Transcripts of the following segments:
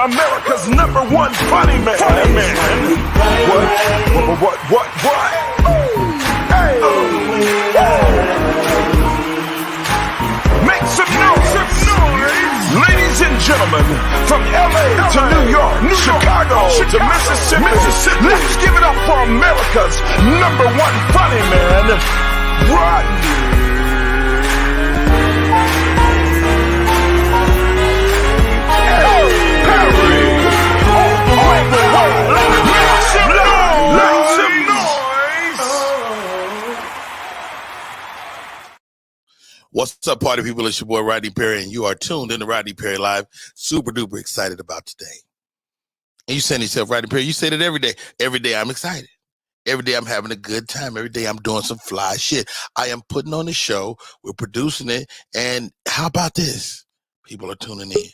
America's #1 funny man. What? Hey! Make some noise! Ladies and gentlemen, from LA to New York, Chicago to Mississippi, let's give it up for America's #1 funny man, Rodney. What's up, party people? It's your boy Rodney Perry, and you are tuned in to Rodney Perry Live. Super duper excited about today. And you saying to yourself, Rodney Perry, you say that every day. Every day I'm excited. Every day I'm having a good time. Every day I'm doing some fly shit. I am putting on the show. We're producing it. And how about this? People are tuning in.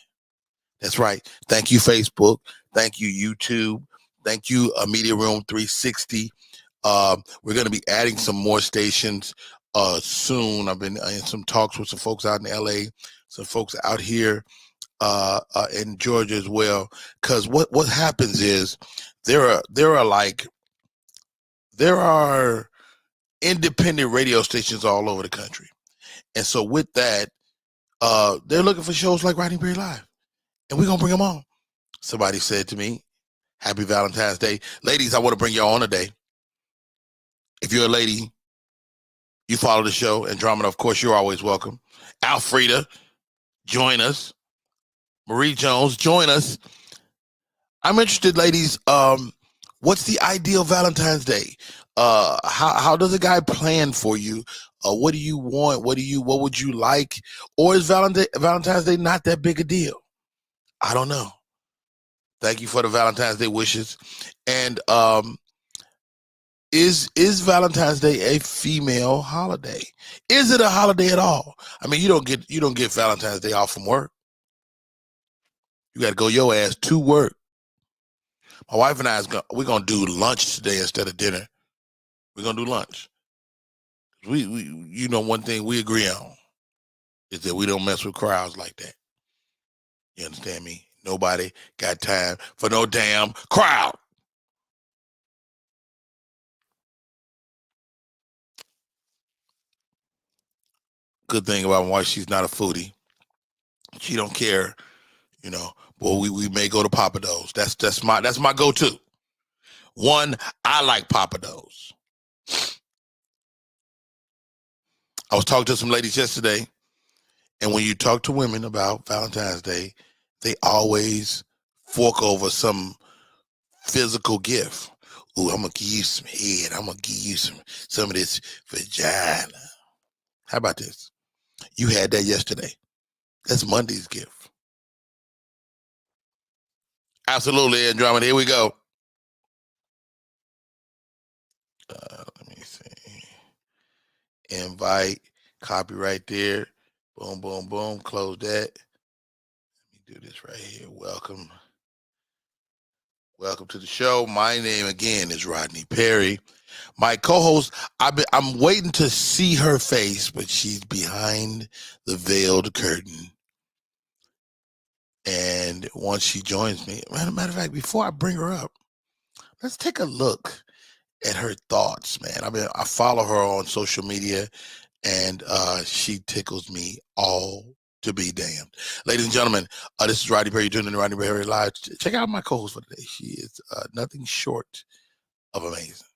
That's right. Thank you, Facebook. Thank you, YouTube. Thank you, Media Room 360. We're going to be adding some more stations soon. I've been in some talks with some folks out in LA, some folks out here in Georgia as well. Because what happens is there are independent radio stations all over the country, and so with that, they're looking for shows like Rodney Perry Live, and we're gonna bring them on. Somebody said to me, "Happy Valentine's Day, ladies! I want to bring y'all on today. If you're a lady, you follow the show, Andromeda, of course, you're always welcome. Alfreda, join us. Marie Jones, join us. I'm interested, ladies. What's the ideal Valentine's Day? How does a guy plan for you? What do you want? What would you like? Or is Valentine's Day not that big a deal? I don't know. Thank you for the Valentine's Day wishes. And Is Valentine's Day a female holiday? Is it a holiday at all? I mean, you don't get Valentine's Day off from work. You got to go your ass to work. My wife and we're gonna do lunch today instead of dinner. We're gonna do lunch. We one thing we agree on is that we don't mess with crowds like that. You understand me? Nobody got time for no damn crowd. Good thing about my wife, she's not a foodie. She don't care, Well, we may go to Papa Do's. That's my go-to. One, I like Papa Do's. I was talking to some ladies yesterday, and when you talk to women about Valentine's Day, they always fork over some physical gift. Ooh, I'm gonna give you some head. I'm gonna give you some of this vagina. How about this? You had that yesterday. That's Monday's gift. Absolutely, Andromeda. Here we go. Let me see. Invite. Copy right there. Boom, boom, boom. Close that. Let me do this right here. Welcome. Welcome to the show. My name again is Rodney Perry. My co-host, I'm waiting to see her face, but she's behind the veiled curtain. And once she joins me, matter of fact, before I bring her up, let's take a look at her thoughts, man. I follow her on social media, and she tickles me all to be damned. Ladies and gentlemen, this is Rodney Perry. You're tuning in to Rodney Perry Live. Check out my co-host for today. She is nothing short of amazing.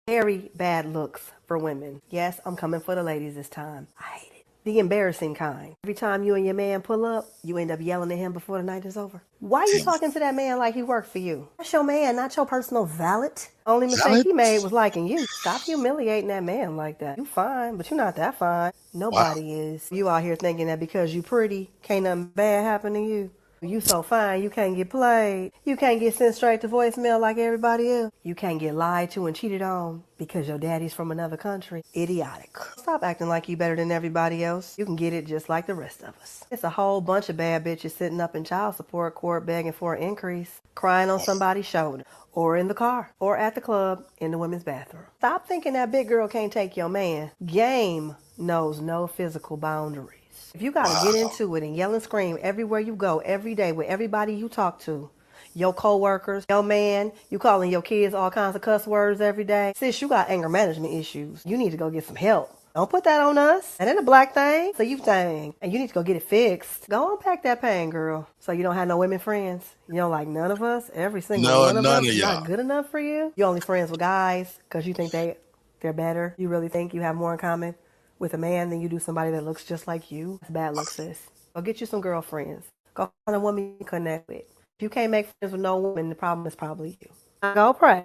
Very bad looks for women. Yes, I'm coming for the ladies this time. I hate it. The embarrassing kind. Every time you and your man pull up, you end up yelling at him before the night is over. Why are you talking to that man like he worked for you? That's your man, not your personal valet. Only mistake he made was liking you. Stop humiliating that man like that. You fine, but you're not that fine. Nobody is. You out here thinking that because you pretty, can't nothing bad happen to you. You so fine, you can't get played. You can't get sent straight to voicemail like everybody else. You can't get lied to and cheated on because your daddy's from another country. Idiotic. Stop acting like you better than everybody else. You can get it just like the rest of us. It's a whole bunch of bad bitches sitting up in child support court begging for an increase, crying on somebody's shoulder, or in the car, or at the club, in the women's bathroom. Stop thinking that big girl can't take your man. Game knows no physical boundaries. If you got to get into it and yell and scream everywhere you go, every day, with everybody you talk to, your coworkers, your man, you calling your kids all kinds of cuss words every day. Sis, you got anger management issues. You need to go get some help. Don't put that on us. That ain't a black thing. It's a you thing. And you need to go get it fixed. Go unpack that pain, girl. So you don't have no women friends. You know, like none of us, every single No, one of none us of is y'all. not good enough for you. You only friends with guys because you think they're better. You really think you have more in common with a man than you do somebody that looks just like you. It's bad luck, sis. Go get you some girlfriends. Go find a woman you can connect with. If you can't make friends with no woman, the problem is probably you. Go pray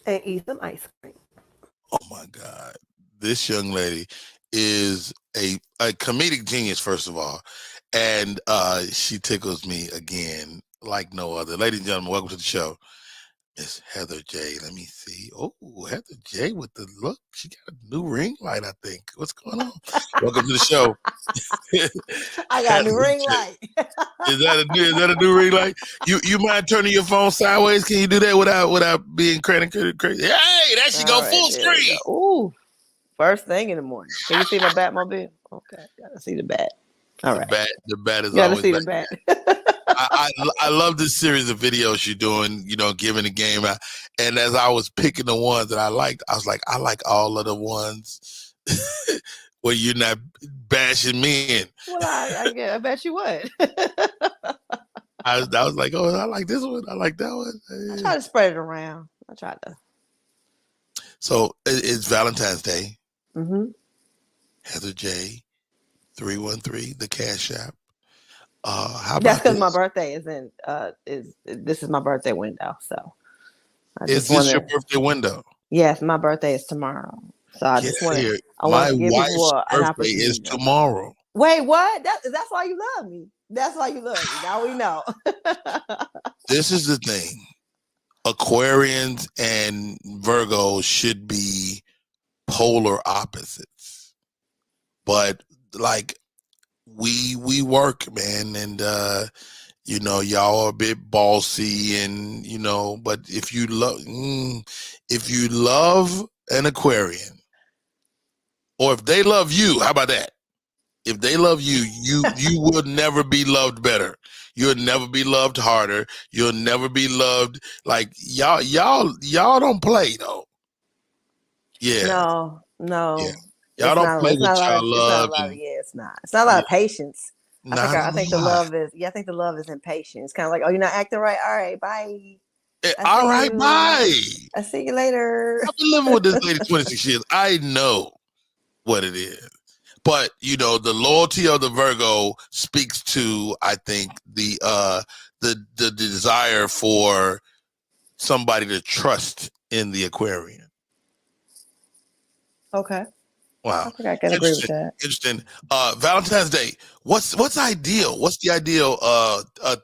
and eat some ice cream. Oh my God. This young lady is a comedic genius, first of all. And she tickles me again like no other. Ladies and gentlemen, welcome to the show. Miss Heather J. Let me see. Oh, Heather J. with the look. She got a new ring light, I think. What's going on? Welcome to the show. I got a new ring light. Is that a new ring light? You mind turning your phone sideways? Can you do that without being crazy? Hey, that should go full screen. Ooh, first thing in the morning. Can you see my Batmobile? Okay, gotta see the bat. All right, The bat is gotta always see back. the bat. I love this series of videos you're doing, giving the game out. And as I was picking the ones that I liked, I was like, I like all of the ones where you're not bashing men. Well, I bet you would. I was like, oh, I like this one. I like that one. I try to spread it around. I try to. So it's Valentine's Day. Mm-hmm. Heather J. 313, the Cash App. How about That's because this? my birthday this is my birthday window. So Is this your birthday window? Yes, my birthday is tomorrow. So I just want to. My wife's birthday is tomorrow. Wait, what? That's why you love me. That's why you love me. Now we know. This is the thing. Aquarians and Virgos should be polar opposites. But like we work, man, and y'all are a bit bossy, and but if you love an Aquarian, or if they love you, how about that? If they love you, you will never be loved better. You'll never be loved harder. You'll never be loved like y'all don't play though. Yeah. No. Yeah. Y'all don't play with y'all love. It's not. It's not a lot of patience. I think the love is impatient. It's kind of like, oh, you're not acting right. All right, bye. All right, bye. I see you later. I've been living with this lady 26 years. I know what it is. But the loyalty of the Virgo speaks to, I think, the desire for somebody to trust in the Aquarian. Okay. Wow. I think I can agree with that. Interesting. Valentine's Day. What's ideal? What's the ideal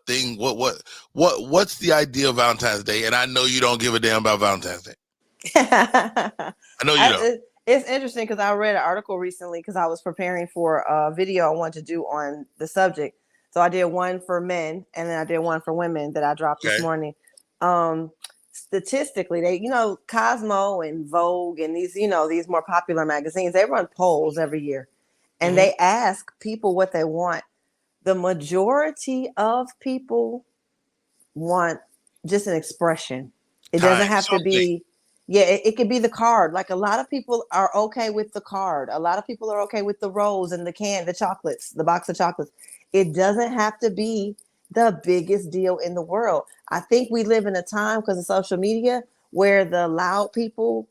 thing? What's the ideal Valentine's Day? And I know you don't give a damn about Valentine's Day. I know you don't. It's interesting because I read an article recently because I was preparing for a video I wanted to do on the subject. So I did one for men and then I did one for women that I dropped this morning. Statistically, they, Cosmo and Vogue and these more popular magazines, they run polls every year and they ask people what they want. The majority of people want just an expression. It doesn't have to be. Yeah, it could be the card. Like a lot of people are okay with the card. A lot of people are okay with the rose and the chocolates, the box of chocolates. It doesn't have to be the biggest deal in the world. I think we live in a time because of social media where the loud people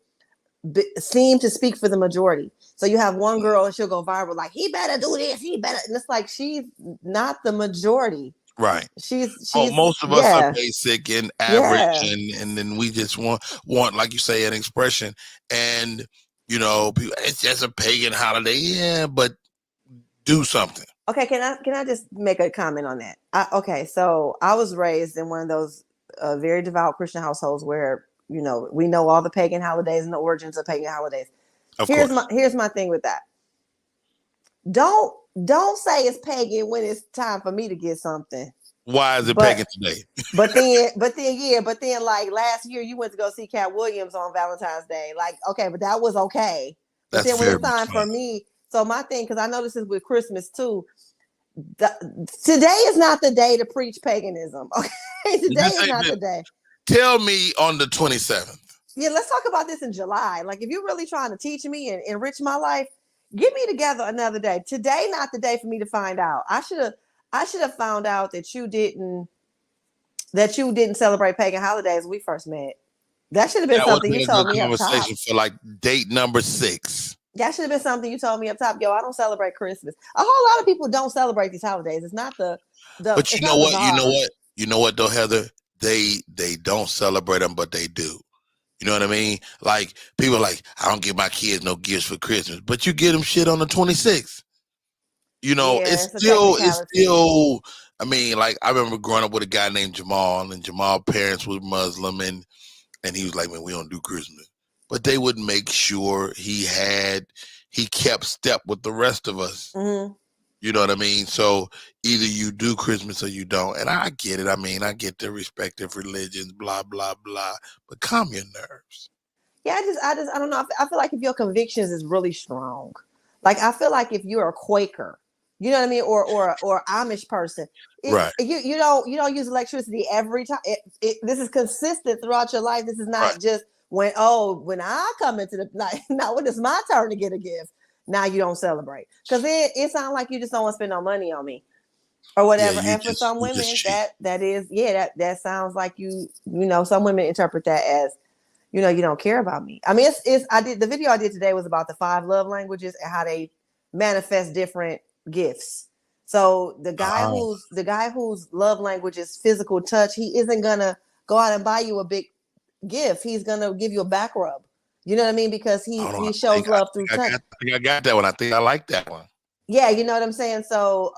seem to speak for the majority. So you have one girl and she'll go viral like, he better do this, he better. And it's like, she's not the majority. Right. She's most of us are basic and average, and then we just want, like you say, an expression. And people, it's just a pagan holiday. Yeah, but do something. Okay, can I just make a comment on that? So I was raised in one of those very devout Christian households where we know all the pagan holidays and the origins of pagan holidays. Here's my thing with that. Don't say it's pagan when it's time for me to get something. Why is it pagan today? but then like last year you went to go see Cat Williams on Valentine's Day. Like, okay, but that was okay. But then when it's time for me So my thing, because I know this is with Christmas too. Today is not the day to preach paganism. Okay, today is not the day. Tell me on the 27th. Yeah, let's talk about this in July. Like, if you're really trying to teach me and enrich my life, get me together another day. Today, not the day for me to find out. I should have found out that you didn't celebrate pagan holidays when we first met. That should have been something you told me up top. Conversation for like date number 6. That should have been something you told me up top. Yo, I don't celebrate Christmas. A whole lot of people don't celebrate these holidays. It's not the But you know what? You know what though, Heather? They don't celebrate them, but they do. You know what I mean? Like, people are like, I don't give my kids no gifts for Christmas, but you get them shit on the 26th. You know, it's still. I mean, like, I remember growing up with a guy named Jamal, and Jamal's parents were Muslim, and he was like, man, we don't do Christmas. But they would make sure he kept step with the rest of us. Mm-hmm. You know what I mean? So either you do Christmas or you don't. And I get it. I mean, I get the respective religions, blah, blah, blah. But calm your nerves. Yeah, I don't know. I feel like if your convictions is really strong, like, I feel like if you're a Quaker, you know what I mean, or Amish person, right? You don't use electricity every time. This is consistent throughout your life. This is not just when I come into the night. Now when it's my turn to get a gift, now you don't celebrate, because it sounds like you just don't want to spend no money on me or whatever. Yeah, and for some women, that sounds like you know, some women interpret that as, you know, you don't care about me. I mean, the video I did today was about the 5 love languages and how they manifest different gifts. So the guy whose love language is physical touch, he isn't gonna go out and buy you a big gift. He's gonna give you a back rub. You know what I mean? Because he shows love through touch. I got that one. I think I like that one. Yeah, you know what I'm saying? So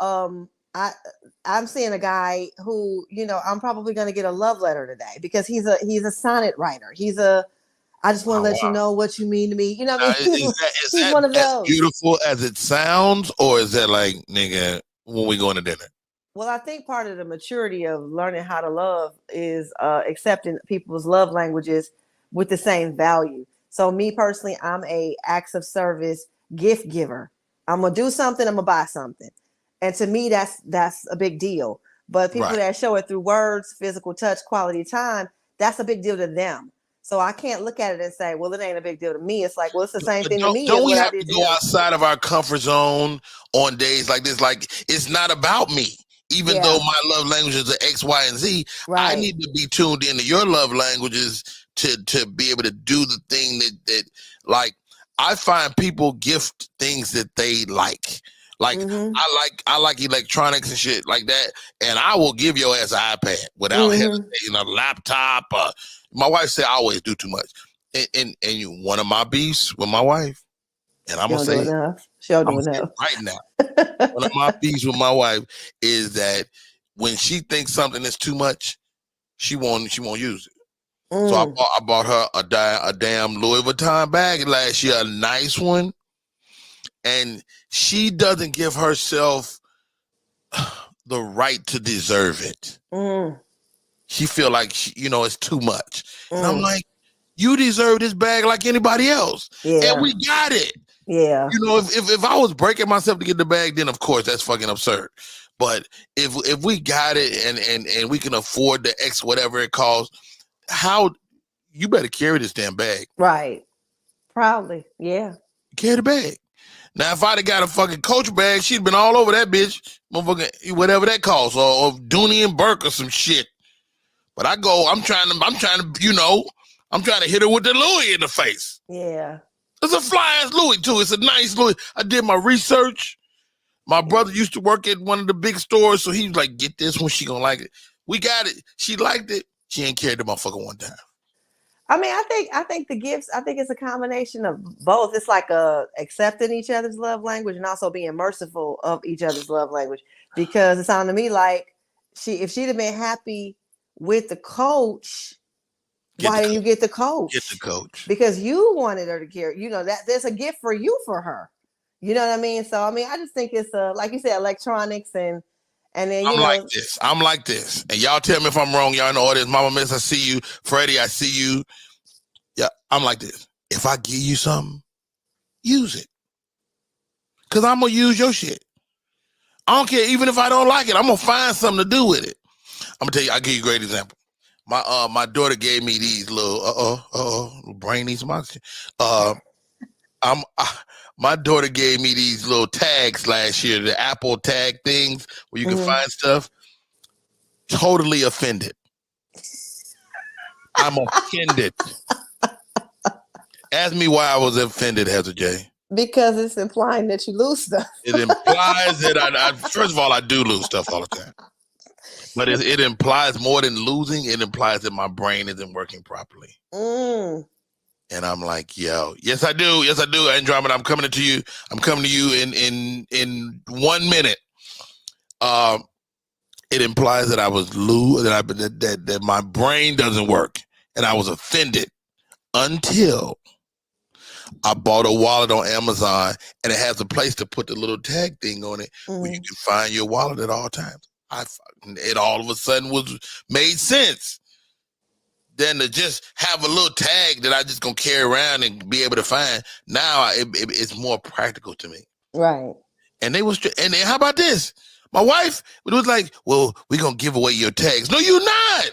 I'm seeing a guy who, you know, I'm probably gonna get a love letter today, because he's a sonnet writer. I just want to let you know what you mean to me. You know what I mean? He's one of those. Beautiful as it sounds, or is that like, nigga, when we going to dinner? Well, I think part of the maturity of learning how to love is accepting people's love languages with the same value. So me personally, I'm a acts of service gift giver. I'm gonna do something, I'm gonna buy something. And to me, that's a big deal. But people that show it through words, physical touch, quality time, that's a big deal to them. So I can't look at it and say, well, it ain't a big deal to me. It's like, well, it's the same thing to me. Don't we have to go outside of our comfort zone on days like this? Like, it's not about me. Even though my love languages are X, Y, and Z, I need to be tuned into your love languages to be able to do the thing that like, I find people gift things that they like. Like, I like electronics and shit like that, and I will give your ass an iPad without hesitating, a laptop. My wife said I always do too much, and one of my beefs with my wife, and I'm gonna say right now, one of my beefs with my wife is that when she thinks something is too much, she won't use it. So I bought her a damn Louis Vuitton bag last year, a nice one. And she doesn't give herself the right to deserve it. She feel like it's too much. And I'm like, you deserve this bag like anybody else. Yeah. And we got it. Yeah. You know, if I was breaking myself to get the bag, then of course that's fucking absurd. But if we got it and we can afford the X whatever it costs, how you better carry this damn bag. Right. Proudly. Yeah. Carry the bag. Now, if I'd have got a fucking Coach bag, she'd been all over that bitch, motherfucking whatever that costs, or Dooney and Burke or some shit. But I'm trying to hit her with the Louis in the face. Yeah. It's a fly ass Louis too. It's a nice Louis. I did my research. My brother used to work at one of the big stores, so he was like, "Get this one, she gonna like it." We got it. She liked it. She ain't carried the motherfucker one time. I mean, I think the gifts, I think it's a combination of both. It's like accepting each other's love language and also being merciful of each other's love language. Because it sounded to me like if she'd have been happy with the coach, why didn't you get the coach? Get the coach. Because you wanted her to carry, that there's a gift for you for her. You know what I mean? So, I mean, I just think it's like you said, electronics and then I'm like this. And y'all tell me if I'm wrong. Y'all in the audience. Mama Miss, I see you. Freddie, I see you. Yeah, I'm like this. If I give you something, use it. Because I'm going to use your shit. I don't care. Even if I don't like it, I'm going to find something to do with it. I'm going to tell you, I'll give you a great example. My daughter gave me these little, brain needs some oxygen. My daughter gave me these little tags last year, the Apple tag things where you can find stuff. Totally offended. I'm offended. Ask me why I was offended, Heather J. Because it's implying that you lose stuff. It implies that I first of all, I do lose stuff all the time. But it implies more than losing. It implies that my brain isn't working properly. And I'm like, yo, yes, I do. Yes, I do. Andromeda, I'm coming to you. I'm coming to you in 1 minute. It implies that I was that my brain doesn't work, and I was offended until I bought a wallet on Amazon, and it has a place to put the little tag thing on it where you can find your wallet at all times. It all of a sudden made sense. Then to just have a little tag that I just gonna carry around and be able to find. Now it's more practical to me. Right. And and how about this? My wife was like, "Well, we're gonna give away your tags." No, you're not.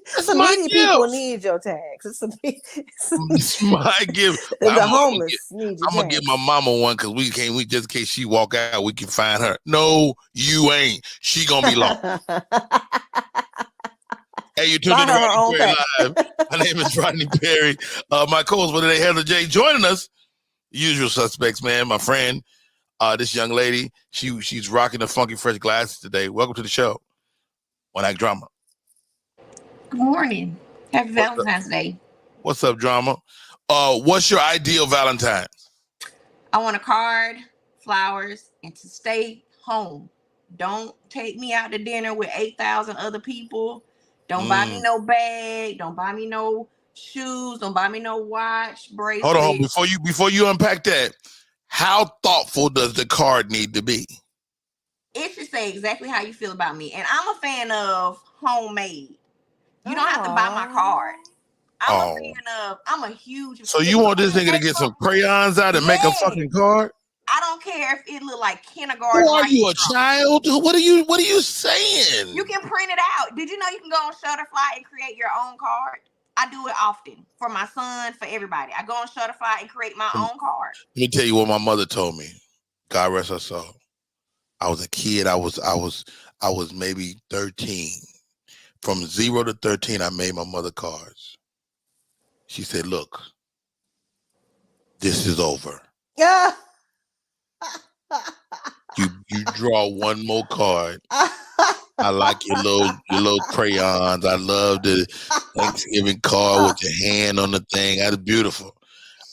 Some needy people need your tags. It's my gift. The homeless need your I'm gonna give my mama one because we just in case she walk out, we can find her. No, you ain't. She gonna be lost. Hey, you tuned in to Rodney Perry Live. My name is Rodney Perry. My co-host for today, Heather J, joining us. Usual suspects, man. My friend, this young lady, she's rocking the funky fresh glasses today. Welcome to the show. One Act Drama. Good morning. Happy Valentine's Day. What's up, Drama? What's your ideal Valentine's? I want a card, flowers, and to stay home. Don't take me out to dinner with 8,000 other people. Don't buy me no bag. Don't buy me no shoes. Don't buy me no watch, bracelet. Hold on, before you unpack that, how thoughtful does the card need to be? It should say exactly how you feel about me. And I'm a fan of homemade. You don't have to buy my card. I'm a huge. So you want this nigga to get some crayons out and make a fucking card? I don't care if it look like kindergarten. Who are you, a child? What are you saying? You can print it out. Did you know you can go on Shutterfly and create your own card? I do it often for my son, for everybody. I go on Shutterfly and create my own card. Let me tell you what my mother told me. God rest her soul. I was a kid. I was maybe 13. From 0 to 13, I made my mother cards. She said, "Look, this is over. Yeah. You draw one more card. I like your little crayons. I love the Thanksgiving card with your hand on the thing. That's beautiful.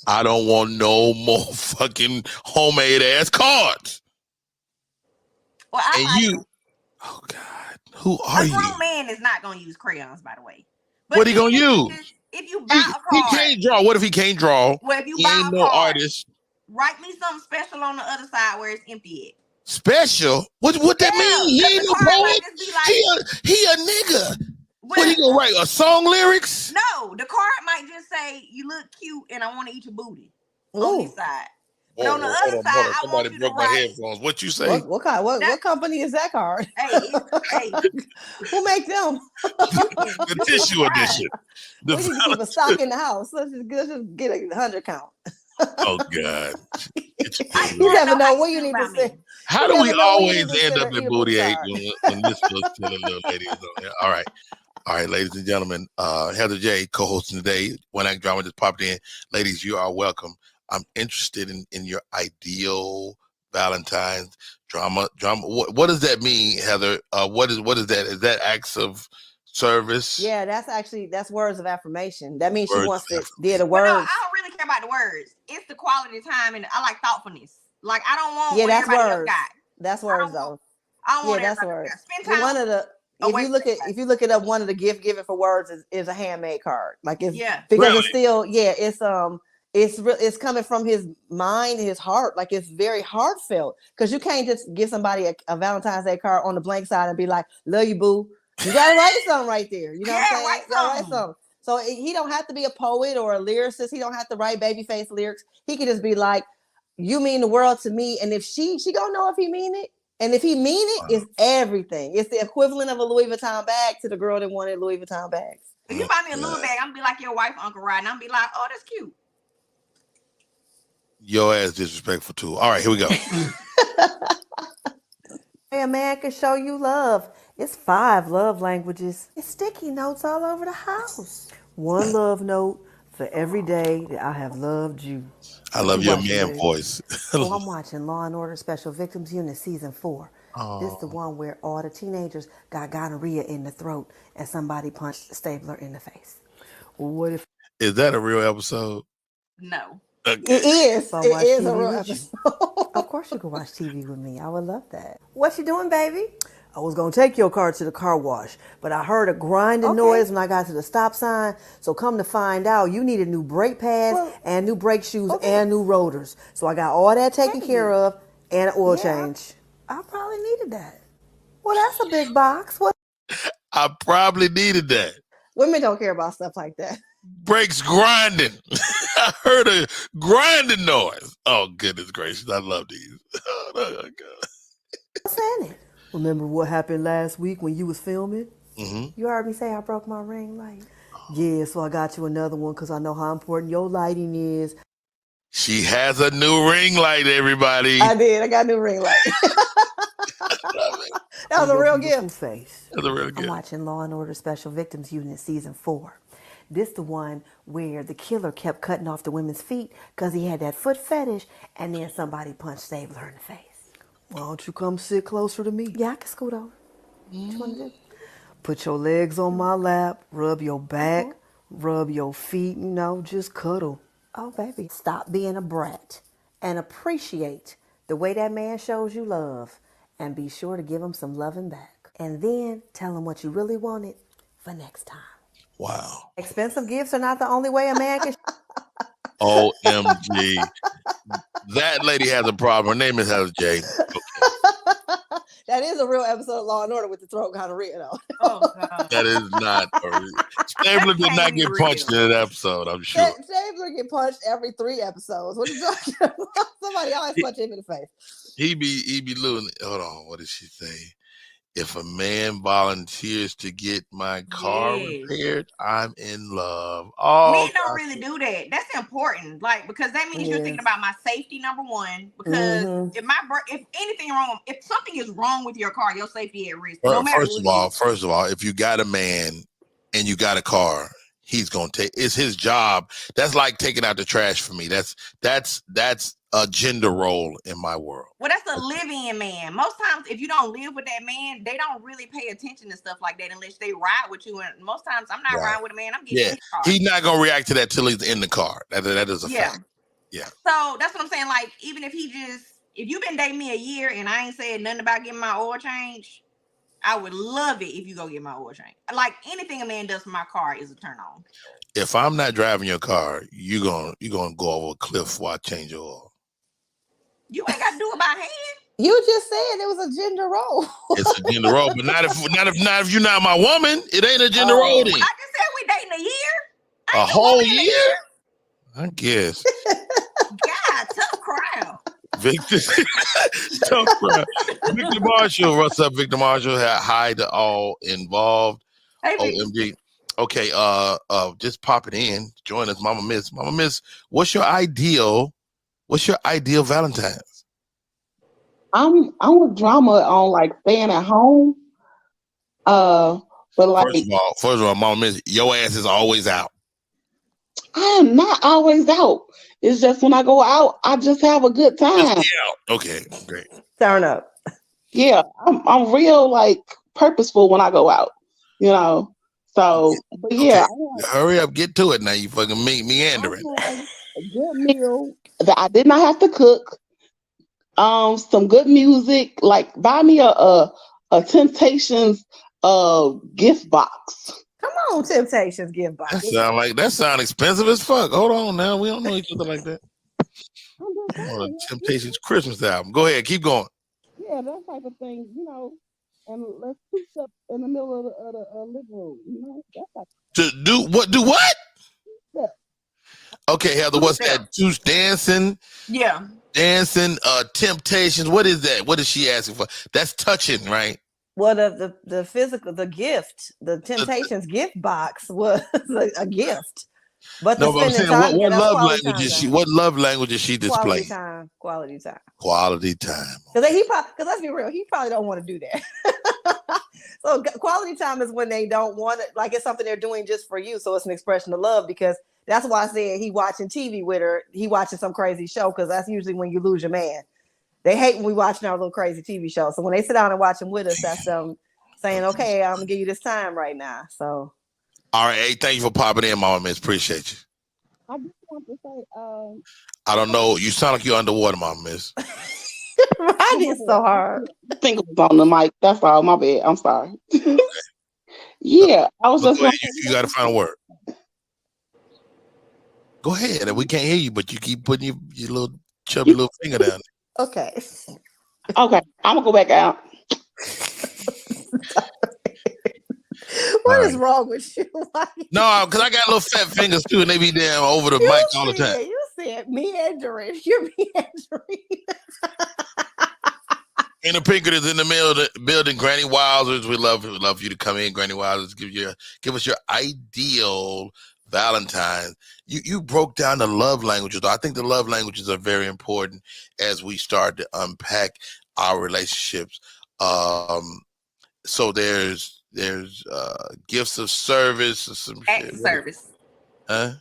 I don't want no more fucking homemade ass cards." Well, oh God, who are you? A grown man is not going to use crayons, by the way. But what he gonna use? If you buy a card, he can't draw. What if he can't draw? Well, if you he buy ain't a no card, artist. Write me something special on the other side where it's empty. Special? What that mean? He ain't no poet. He a nigga. What he gonna write? A song lyrics? No, the card might just say, "You look cute, and I want to eat your booty." On this side. But on the other side, I want you to write. Headphones. What you say? What company is that card? Hey. Who make them? The tissue edition. We need to keep a stock in the house. Let's just get a 100 count. Oh God! You never know what you need to say. How do we always end up in booty hate when this little lady is on here? All right, ladies and gentlemen. Heather J, co-hosting today. One Act Drama just popped in. Ladies, you are welcome. I'm interested in your ideal Valentine's drama. What does that mean, Heather? What is that? Is that acts of service? Yeah, that's words of affirmation. That means she wants to do the words. No, I don't really care about the words. It's the quality time, and I like thoughtfulness. Like I don't want what that's everybody words. Else got. That's words though. I don't want that's words. Spend time. One of the if you look it up, one of the gift given for words is a handmade card. Like it's because it's still it's coming from his mind, his heart. Like it's very heartfelt because you can't just give somebody a Valentine's Day card on the blank side and be like, "Love you, boo." You gotta write something right there. You know what I'm saying? Write something. So he don't have to be a poet or a lyricist. He don't have to write babyface lyrics. He can just be like, you mean the world to me. And if she gonna know if he mean it. And if he mean it, it's everything. It's the equivalent of a Louis Vuitton bag to the girl that wanted Louis Vuitton bags. If you buy me a Louis bag, I'm gonna be like your wife, Uncle Rod, and I'm gonna be like, oh, that's cute. Your ass disrespectful too. All right, here we go. A man can show you love. It's 5 love languages. It's sticky notes all over the house. 1 love note for every day that I have loved you. I love your man voice. Oh, I'm watching Law and Order Special Victims Unit season 4. This is the one where all the teenagers got gonorrhea in the throat and somebody punched Stabler in the face. What if? Is that a real episode? No. It is. So It is a real episode. Of course you can watch TV with me. I would love that. What you doing, baby? I was going to take your car to the car wash, but I heard a grinding noise when I got to the stop sign. So come to find out, you needed new brake pads and new brake shoes and new rotors. So I got all that taken care of and an oil change. I probably needed that. Well, that's a big box. What? I probably needed that. Women don't care about stuff like that. Brakes grinding. I heard a grinding noise. Oh, goodness gracious. I love these. Oh, my God. What's in it? Remember what happened last week when you was filming? You heard me say I broke my ring light. Yeah, so I got you another one because I know how important your lighting is. She has a new ring light, everybody. I did. I got a new ring light. That was a real gift. Face. That's a real gift. I'm watching Law and Order Special Victims Unit season 4. This the one where the killer kept cutting off the women's feet because he had that foot fetish, and then somebody punched Stabler in the face. Why don't you come sit closer to me? Yeah, I can scoot over. What you want to do? Put your legs on my lap, rub your back, rub your feet, just cuddle. Oh, baby. Stop being a brat and appreciate the way that man shows you love, and be sure to give him some loving back. And then tell him what you really wanted for next time. Wow. Expensive gifts are not the only way a man can... OMG. That lady has a problem. Her name is Jay. Okay. That is a real episode of Law and Order with the throat gonorrhea, though. Oh, God. That is not a real. Stabler did not get punched in that episode, I'm sure. Stabler get punched every 3 episodes. What are you talking about? Somebody always punch him in the face. He be losing. Hold on. What did she say? If a man volunteers to get my car repaired, I'm in love. Oh, men don't really do that. That's important, because that means you're thinking about my safety, number one. Because if anything wrong, if something is wrong with your car, your safety at risk. No matter first of all, if you got a man and you got a car, he's gonna take. It's his job. That's like taking out the trash for me. That's a gender role in my world. Well, that's a live-in man. Most times, if you don't live with that man, they don't really pay attention to stuff like that unless they ride with you. And most times, I'm not riding with a man. I'm getting in his car. He's not gonna react to that till he's in the car. That is a fact. Yeah. So that's what I'm saying. Like, even if you've been dating me a year and I ain't said nothing about getting my oil change, I would love it if you go get my oil change. Like, anything a man does for my car is a turn on. If I'm not driving your car, you're gonna go over a cliff while I change your oil. You ain't got to do it by hand. You just said it was a gender role. It's a gender role, but not if you're not my woman. It ain't a gender role. Then. I just said we dating a year. A whole year? I guess. God, tough crowd. Victor, tough crowd. Victor Marshall, what's up, Victor Marshall? Hi to all involved. Hey, OMG. Okay, just pop it in. Join us, Mama Miss. Mama Miss, what's your ideal Valentine's? I'm with drama on staying at home. But first of all, Mama Miss, your ass is always out. I am not always out. It's just when I go out, I just have a good time. Okay, great. Turn up. Yeah, I'm real purposeful when I go out. So, but yeah. Okay. Hurry up, get to it now. You fucking meandering. A good meal that I did not have to cook. Some good music. Buy me a Temptations gift box. Come on, Temptations gift box. That sound expensive as fuck. Hold on now. We don't know each other like that. Temptations Christmas album. Go ahead, keep going. Yeah, that type of thing, and let's push up in the middle of the living room, That's To do what? Do what? Yeah. Okay, Heather, what's that? Juice dancing? Yeah. Dancing, temptations. What is that? What is she asking for? That's touching, right? Well, the physical, the gift, the Temptations gift box was a gift. But No, the but I'm spending saying time, what that's love quality language time. is she? What love language is she displaying? Quality time. Quality time. Because let's be real, he probably don't want to do that. So quality time is when they don't want it, like it's something they're doing just for you. So it's an expression of love, because that's why I said he watching TV with her. He watching some crazy show, because that's usually when you lose your man. They hate when we watching our little crazy TV show. So when they sit down and watch them with us, that's them saying, okay, I'm gonna give you this time right now. So all right, hey, thank you for popping in, Mama Miss. Appreciate you. I just want to say, I don't know. You sound like you're underwater, Mama Miss. I did so hard. I think it was on the mic. That's all. My bad. I'm sorry. Yeah, I was just. You got to find a word. Go ahead. We can't hear you, but you keep putting your little chubby little finger down. Okay. Okay, I'm gonna go back out. What is wrong with you? No, because I got little fat fingers too, and they be damn over the mic all the time. You said meandering. You're meandering. Inner Pinkett is in the building. Granny Wilders, we love you to come in. Granny Wilders, give us your ideal Valentine. You broke down the love languages. I think the love languages are very important as we start to unpack our relationships. So there's gifts of service or some acts of service. Huh?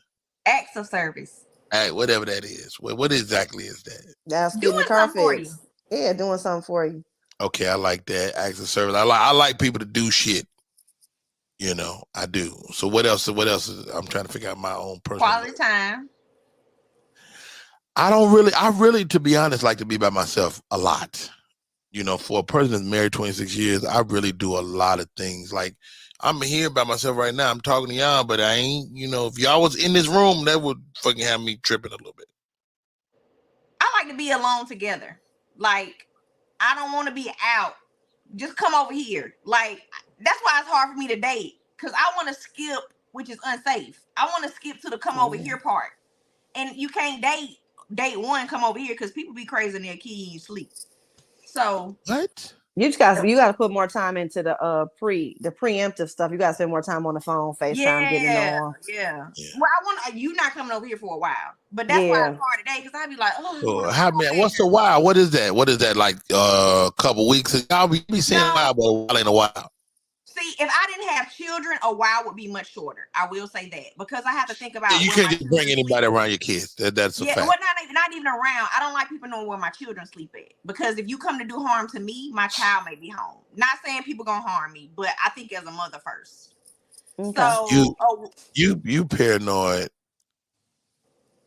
Acts of service. Hey, whatever that is. What exactly is that? That's doing something for you. Yeah, doing something for you. Okay, I like that. Acts of service. I like people to do shit. You know, I do. So what else? I'm trying to figure out my own personal quality time. I really, to be honest, like to be by myself a lot. You know, for a person that's married 26 years, I really do a lot of things. Like, I'm here by myself right now. I'm talking to y'all, but I ain't, if y'all was in this room, that would fucking have me tripping a little bit. I like to be alone together. Like, I don't want to be out. Just come over here. Like, that's why it's hard for me to date. Because I want to skip, which is unsafe. I want to skip to the come over here part. And you can't date one, come over here, because people be crazy in their key and you sleep. So what? You got to put more time into the preemptive stuff. You got to spend more time on the phone, FaceTime, getting to know them. Yeah. Well, I want you not coming over here for a while, but that's why it's hard today, because I'd be like, what's a while? What is that? What is that, like a couple weeks? Y'all be saying a while, but a while ain't a while. See, if I didn't have children, a while would be much shorter. I will say that, because I have to think about. You can't just bring anybody around your kids. That's a fact. Well, not even around. I don't like people knowing where my children sleep at, because if you come to do harm to me, my child may be home. Not saying people gonna harm me, but I think as a mother first. Okay. So you paranoid.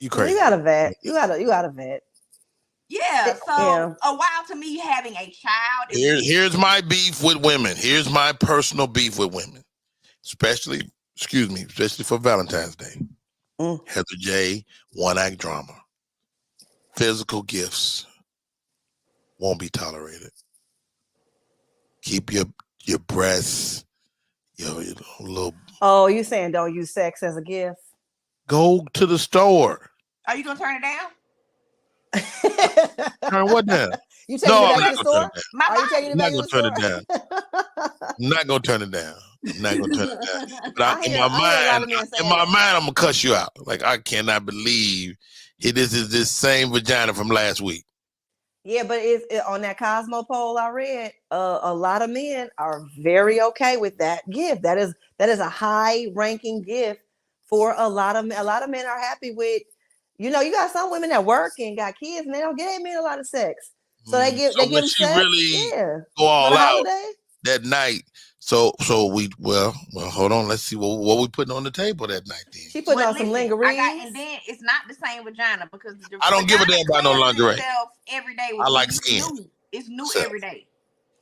You crazy. You got a vet. You got a vet. Yeah, so a while to me having a child. Here's my beef with women. Here's my personal beef with women, especially for Valentine's Day. Heather J, one-act drama. Physical gifts won't be tolerated. Keep your breasts, your little. Oh, you saying don't use sex as a gift? Go to the store. Are you gonna turn it down? Turn what down? You taking it back to the store? Are you taking it back to the store? I'm not gonna turn it down. I'm not gonna turn it down. But in my mind, I'm gonna cuss you out. Like, I cannot believe this is this same vagina from last week. Yeah, but on that Cosmo poll I read, a lot of men are very okay with that gift. That is a high ranking gift for a lot of men. A lot of men are happy with. You got some women that work and got kids, and they don't get men a lot of sex. So they give them sex. Really go all out that night. So hold on. Let's see what we putting on the table that night. Then she putting on some lingerie, and then it's not the same vagina, because I don't give a damn about no lingerie. Every day, I like skin. It's new every day.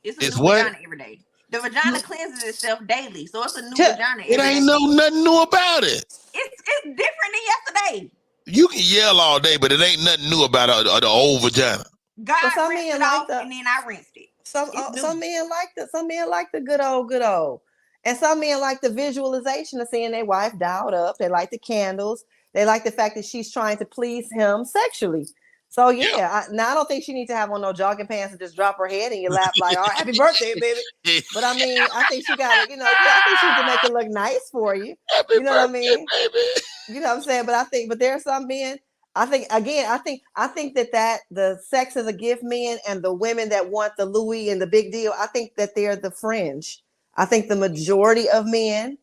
It's a new what? vagina every day. The vagina cleanses itself daily, so it's a new vagina. It ain't nothing new about it. It's different than yesterday. You can yell all day, but it ain't nothing new about the old vagina. God rinsed it off, and then I rinsed it. Some men like the good old, and some men like the visualization of seeing their wife dialed up. They like the candles. They like the fact that she's trying to please him sexually. So yeah, I don't think she needs to have on no jogging pants and just drop her head in your lap like, "All right, happy birthday, baby." But I mean, I think she got to, I think she needs to make it look nice for you. Happy You know what I birthday, mean? baby. You know what I'm saying? But there are some men. I think that the sex is a gift men and the women that want the Louis and the big deal, I think that they're the fringe. I think the majority of men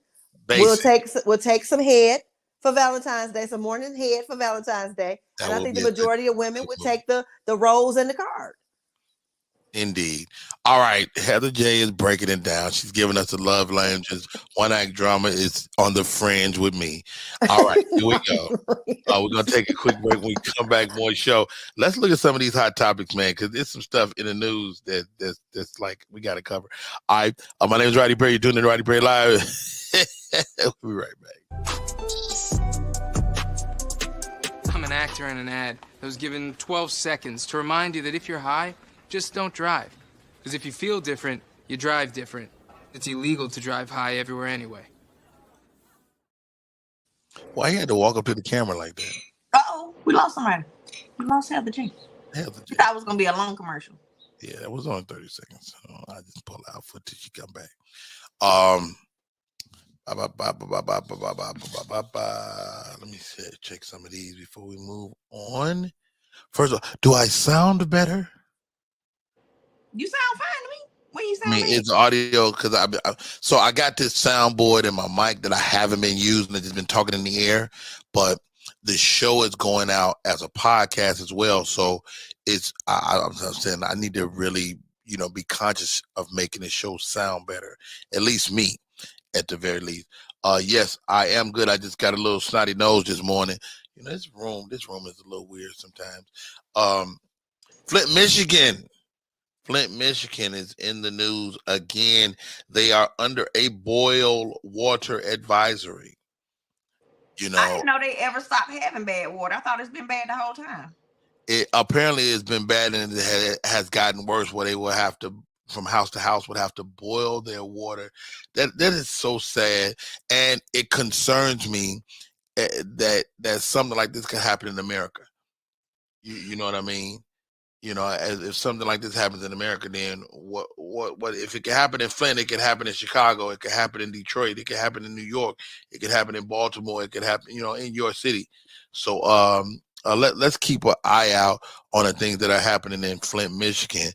will take some head for Valentine's Day, some morning head for Valentine's Day. And I think the majority of women would take the rose and the card. Indeed. All right. Heather J is breaking it down. She's giving us the love languages. One act drama is on the fringe with me. All right. Here we go. We're going to take a quick break. When we come back, more show. Let's look at some of these hot topics, man, because there's some stuff in the news that's like we got to cover. All right. My name is Roddy Perry. You're doing the Roddy Perry Live. We'll be right back. I'm an actor in an ad that was given 12 seconds to remind you that if you're high, just don't drive. Because if you feel different, you drive different. It's illegal to drive high everywhere anyway. Why you had to walk up to the camera like that? Uh-oh, we lost somebody. We lost Heather J. Heather J. You thought it was going to be a long commercial. Yeah, it was only 30 seconds. So I just pull out footage. She come back. Let me check some of these before we move on. First of all, do I sound better? You sound fine to me. When you sound bad. It's audio because I got this soundboard and my mic that I haven't been using. It's just been talking in the air, but the show is going out as a podcast as well. So I'm saying I need to really, be conscious of making the show sound better. At least me, at the very least. Yes, I am good. I just got a little snotty nose this morning. This room is a little weird sometimes. Flint, Michigan is in the news again. They are under a boil water advisory. I didn't know they ever stopped having bad water. I thought it's been bad the whole time. It apparently has been bad, and it has gotten worse where they will have to, from house to house, would have to boil their water. That is so sad, and it concerns me that something like this could happen in America. You know what I mean? If something like this happens in America, then what if it could happen in Flint, it could happen in Chicago, it could happen in Detroit, it could happen in New York, it could happen in Baltimore, it could happen, in your city. So let's keep an eye out on the things that are happening in Flint, Michigan.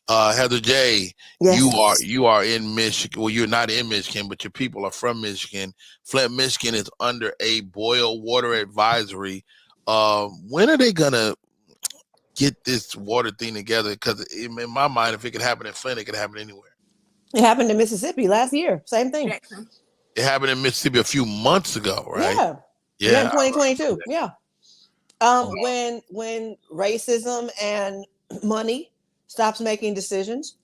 Heather J, yes. you are in Michigan. Well, you're not in Michigan, but your people are from Michigan. Flint, Michigan is under a boil water advisory. When are they gonna get this water thing together? Because in my mind, if it could happen in Flint, it could happen anywhere. It happened in Mississippi last year. Same thing. It happened in Mississippi a few months ago, right? Yeah. In 2022. Yeah. When racism and money stops making decisions.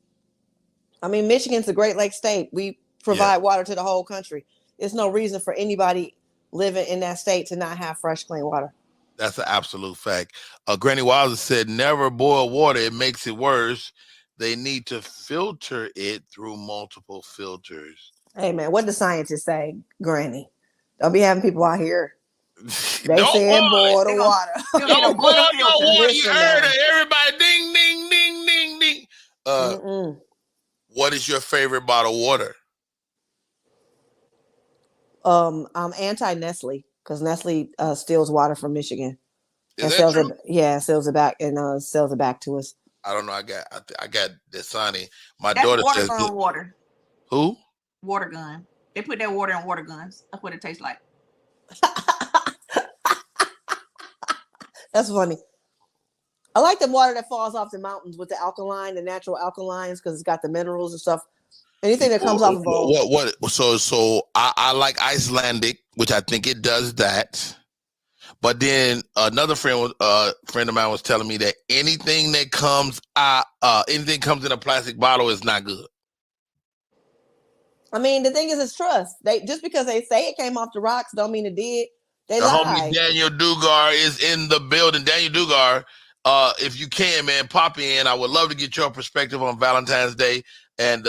I mean, Michigan's a Great Lakes state. We provide water to the whole country. There's no reason for anybody living in that state to not have fresh, clean water. That's an absolute fact. Granny Wilder said, never boil water. It makes it worse. They need to filter it through multiple filters. Hey, man, what do scientists say, Granny? Don't be having people out here. They said boil the water. Don't boil your water. You heard it. Everybody ding, ding, ding, ding, ding. What is your favorite bottled water? I'm anti-Nestle. Because Nestle steals water from Michigan and sells it back and sells it back to us. I don't know. I got Dasani. My That's daughter water says gun water. Who? Water gun. They put that water in water guns. That's what it tastes like. That's funny. I like the water that falls off the mountains with the natural alkalines, because it's got the minerals and stuff. Anything that comes off of what? So I like Icelandic, which I think it does that. But then another friend of mine was telling me that anything that comes comes in a plastic bottle is not good. I mean, the thing is, it's trust. Just because they say it came off the rocks, don't mean it did. They lie. Homie Daniel Dugar is in the building. Daniel Dugar, if you can, man, pop in. I would love to get your perspective on Valentine's Day. And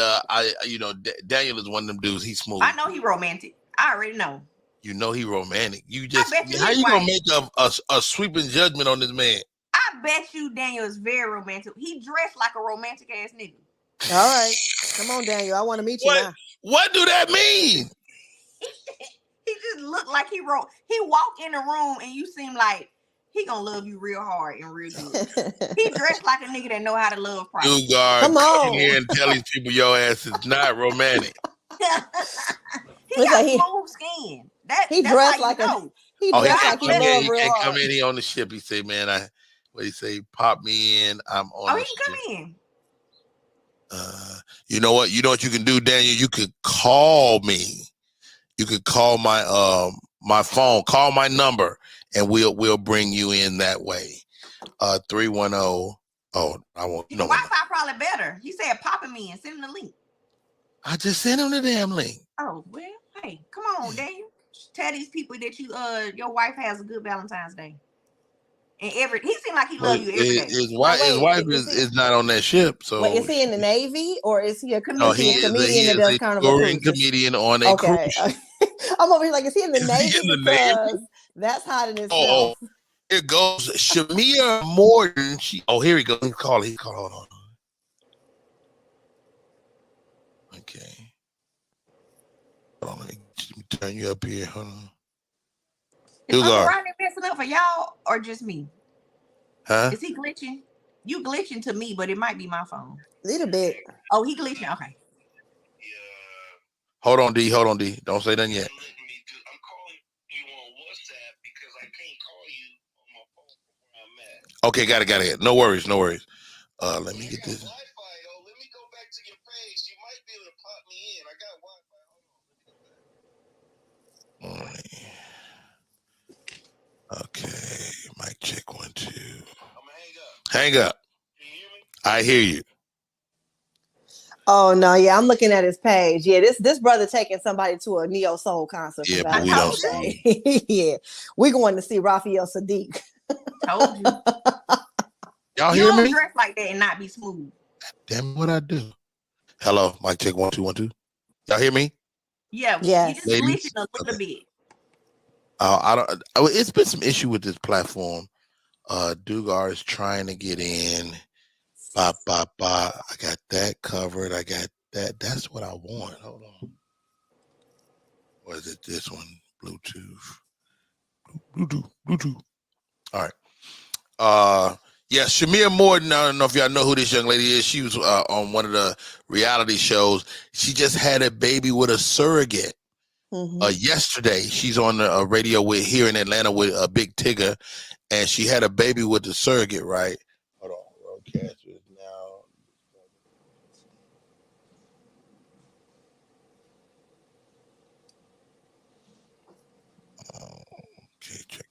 Daniel is one of them dudes. He's smooth. I know he romantic. I already know. You know he romantic. You I just bet you how his you gonna wife. make a sweeping judgment on this man? I bet you Daniel is very romantic. He dressed like a romantic ass nigga. All right. Come on, Daniel. I want to meet you now. What do that mean? He just looked like he walked in the room and you seem like he gonna love you real hard and real good. He dressed like a nigga that know how to love properly. Come on here and tell these people your ass is not romantic. He got smooth skin. He dressed like he dressed like he loved real can't hard. come in here on the ship. He say, man, what he say? Pop me in. I'm on. He can come in. You know what? You know what you can do, Daniel? You could call me. You could call my my phone. Call my number, and we'll bring you in that way. 310. Oh, I won't. The Wi-Fi probably better. He said, "Popping me and send him the link." I just sent him the damn link. Oh well, hey, come on, Daniel. Tell these people that your wife has a good Valentine's Day. And he seemed like he loves you every day. His wife is not on that ship. So wait, is he in the Navy or is he a comedian that does Carnival Cruises? Comedian on a cruise. I'm over here like, is he in the Navy? Because that's hot in itself. Oh, here goes Shamia Morton. Here he goes. He called. Hold on. Okay. Hold on, let me turn you up here. Hold on. Is Uncle Ronnie messing up for y'all or just me? Huh? Is he glitching? You glitching to me, but it might be my phone. A little bit. Oh, he glitching. Okay. Hold on, D. Don't say nothing yet. I'm calling you on WhatsApp because I can't call you on my phone from where I'm at. Okay, got it. No worries. Let me get this. Wi-Fi, let me go back to your page. You might be able to pop me in. I got Wi-Fi. Hold on. Let me get back. Okay, mic check 1, 2. I'm gonna hang up. Can you hear me? I hear you. Oh no, yeah, I'm looking at his page. Yeah, this brother taking somebody to a neo soul concert. Yeah, but we don't see. Yeah, we're going to see Raphael Sadiq. Told you. Y'all hear me? You don't dress like that and not be smooth. Damn, what I do? Hello, mic check 1, 2, 1, 2. Y'all hear me? Yeah. Yes. You just glitching a little bit. It's been some issue with this platform. Dugar is trying to get in. I got that covered. I got that. That's what I want. Hold on. Or is it this one? Bluetooth. All right. Yeah, Shamia Morton. I don't know if y'all know who this young lady is. She was on one of the reality shows. She just had a baby with a surrogate. Yesterday, she's on the radio here in Atlanta with Big Tigger, and she had a baby with the surrogate, right? Hold on, broadcaster is now. Okay, check.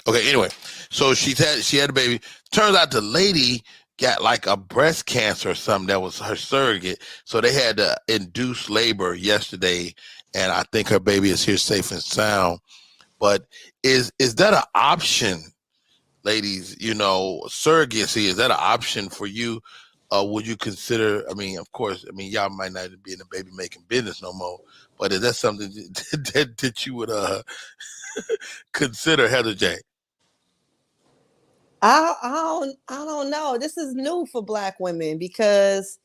Okay, anyway, so she had a baby. Turns out the lady got like a breast cancer or something that was her surrogate, so they had to induce labor yesterday. And I think her baby is here safe and sound. But is that an option, ladies? You know, surrogacy, is that an option for you? Would you consider, of course, y'all might not be in the baby making business no more, but is that something that you would consider, Heather J? I don't know. This is new for Black women because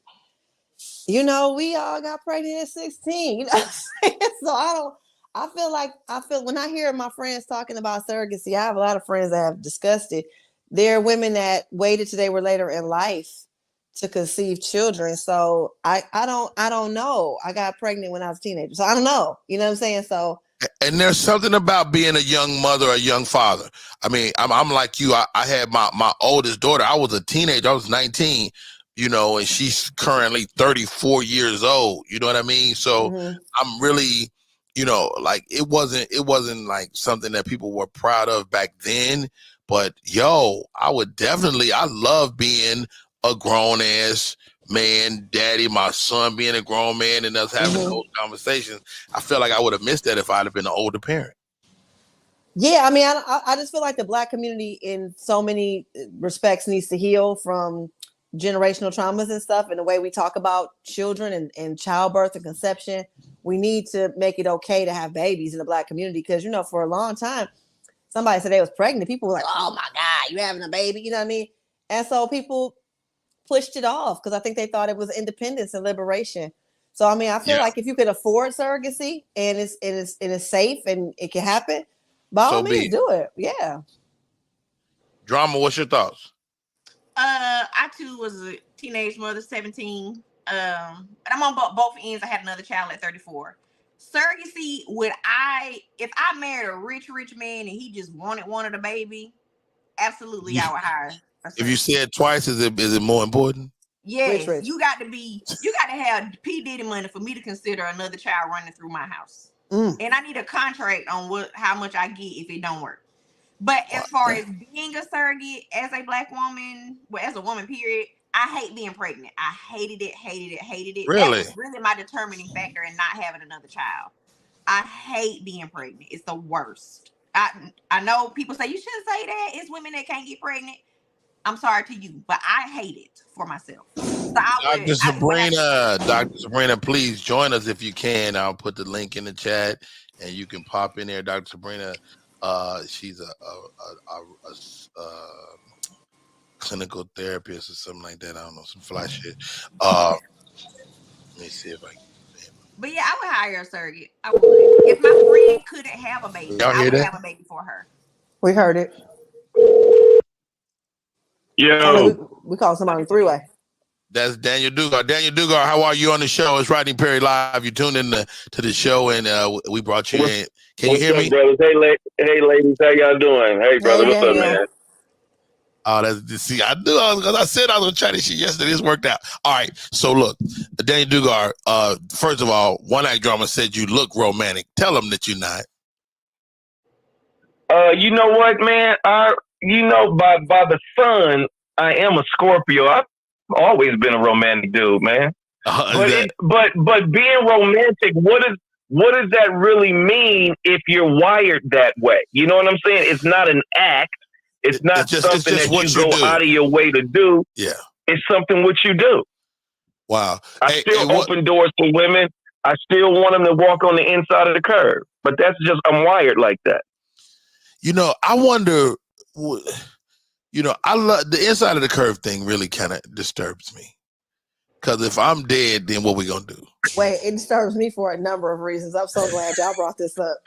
we all got pregnant at 16. You know what I'm saying? So I feel when I hear my friends talking about surrogacy, I have a lot of friends that have discussed it. There are women that waited till they were later in life to conceive children. So I don't know. I got pregnant when I was a teenager. So I don't know. You know what I'm saying? So and there's something about being a young mother, a young father. I'm like you. I had my oldest daughter. I was a teenager. I was 19. And she's currently 34 years old. You know what I mean? So I'm really, like it wasn't like something that people were proud of back then. But I love being a grown ass man, daddy, my son being a grown man and us having those conversations. I feel like I would have missed that if I'd have been an older parent. Yeah, I just feel like the Black community in so many respects needs to heal from generational traumas and stuff, and the way we talk about children and childbirth and conception. we need to make it okay to have babies in the Black community because, for a long time, somebody said they was pregnant. People were like, oh, my God, you having a baby? You know what I mean? And so people pushed it off because I think they thought it was independence and liberation. So, I mean, I feel like if you can afford surrogacy and it's safe and it can happen, by all means, do it. Yeah. Drama, what's your thoughts? I too was a teenage mother, 17. And I'm on both ends. I had another child at 34. Surrogacy, if I married a rich man and he just wanted a baby, absolutely I would hire. If you say it twice, is it more important? Yes, rich. You got to have P. Diddy money for me to consider another child running through my house. And I need a contract on how much I get if it don't work. But as far as being a surrogate as a Black woman, as a woman, period, I hate being pregnant. I hated it. Really? That was really my determining factor in not having another child. I hate being pregnant. It's the worst. I know people say you shouldn't say that. It's women that can't get pregnant. I'm sorry to you, but I hate it for myself. So Dr. Sabrina, please join us if you can. I'll put the link in the chat and you can pop in there. Dr. Sabrina, she's a clinical therapist or something like that. I don't know, some fly shit. Let me see if I can. But yeah, I would hire a surrogate. I would. If my friend couldn't have a baby, I would have a baby for her. We heard it. Yo. We call somebody three-way. That's Daniel Dugard. Daniel Dugard, how are you on the show? It's Rodney Perry Live. You tuned in to the show, and we brought you in. Can you hear me? Brothers? Hey, ladies, how y'all doing? Hey, brother, what's up, man? Oh, see, I knew because I said I was gonna try this shit yesterday. This worked out. All right. So look, Daniel Dugard. First of all, One Act Drama said you look romantic. Tell them that you're not. You know what, man? By the sun, I am a Scorpio. I've always been a romantic dude, man. But being romantic, what does that really mean if you're wired that way? You know what I'm saying? It's not an act. It's not something that you go out of your way to do. Yeah. It's something what you do. Wow. I still open doors for women. I still want them to walk on the inside of the curb. But that's just, I'm wired like that. I wonder, I love the inside of the curve thing really kind of disturbs me. Because if I'm dead, then what we going to do? Wait, it disturbs me for a number of reasons. I'm so glad y'all brought this up.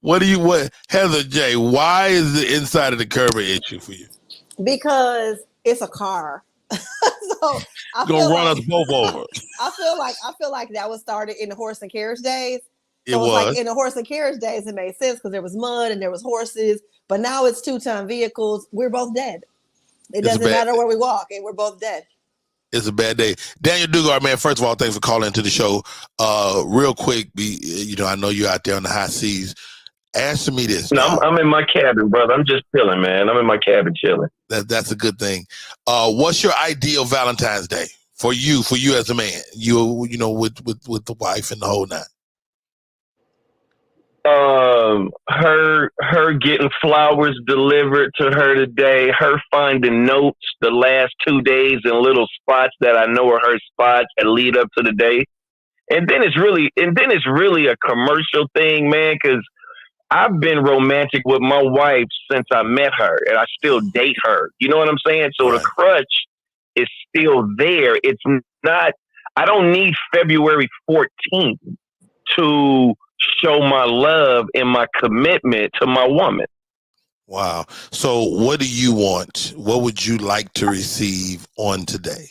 What Heather J, why is the inside of the curb an issue for you? Because it's a car. So I gonna run us both over. I feel like that was started in the horse and carriage days. So it was like in the horse and carriage days, it made sense because there was mud and there was horses. But now it's 2-ton vehicles. We're both dead. It doesn't matter where we walk, and we're both dead. It's a bad day. Daniel Dugard, man, first of all, thanks for calling into the show. Real quick, I know you're out there on the high seas. Answer me this. No, I'm in my cabin, brother. I'm just chilling, man. I'm in my cabin chilling. That's a good thing. What's your ideal Valentine's Day for you as a man? With the wife and the whole nine. Her getting flowers delivered to her today, her finding notes the last 2 days in little spots that I know are her spots that lead up to the day. And then it's really a commercial thing, man, because I've been romantic with my wife since I met her and I still date her. You know what I'm saying? So The crush is still there. It's not, I don't need February 14th to show my love and my commitment to my woman. Wow. So what do you want? What would you like to receive on today?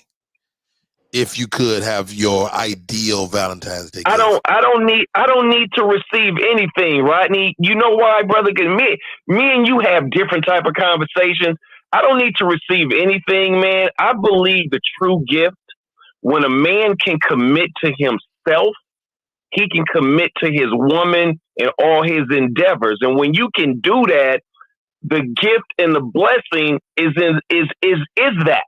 If you could have your ideal Valentine's Day gift. I don't need to receive anything, Rodney. You know why, brother? Because me and you have different type of conversations. I don't need to receive anything, man. I believe the true gift, when a man can commit to himself, he can commit to his woman and all his endeavors. And when you can do that, the gift and the blessing is that.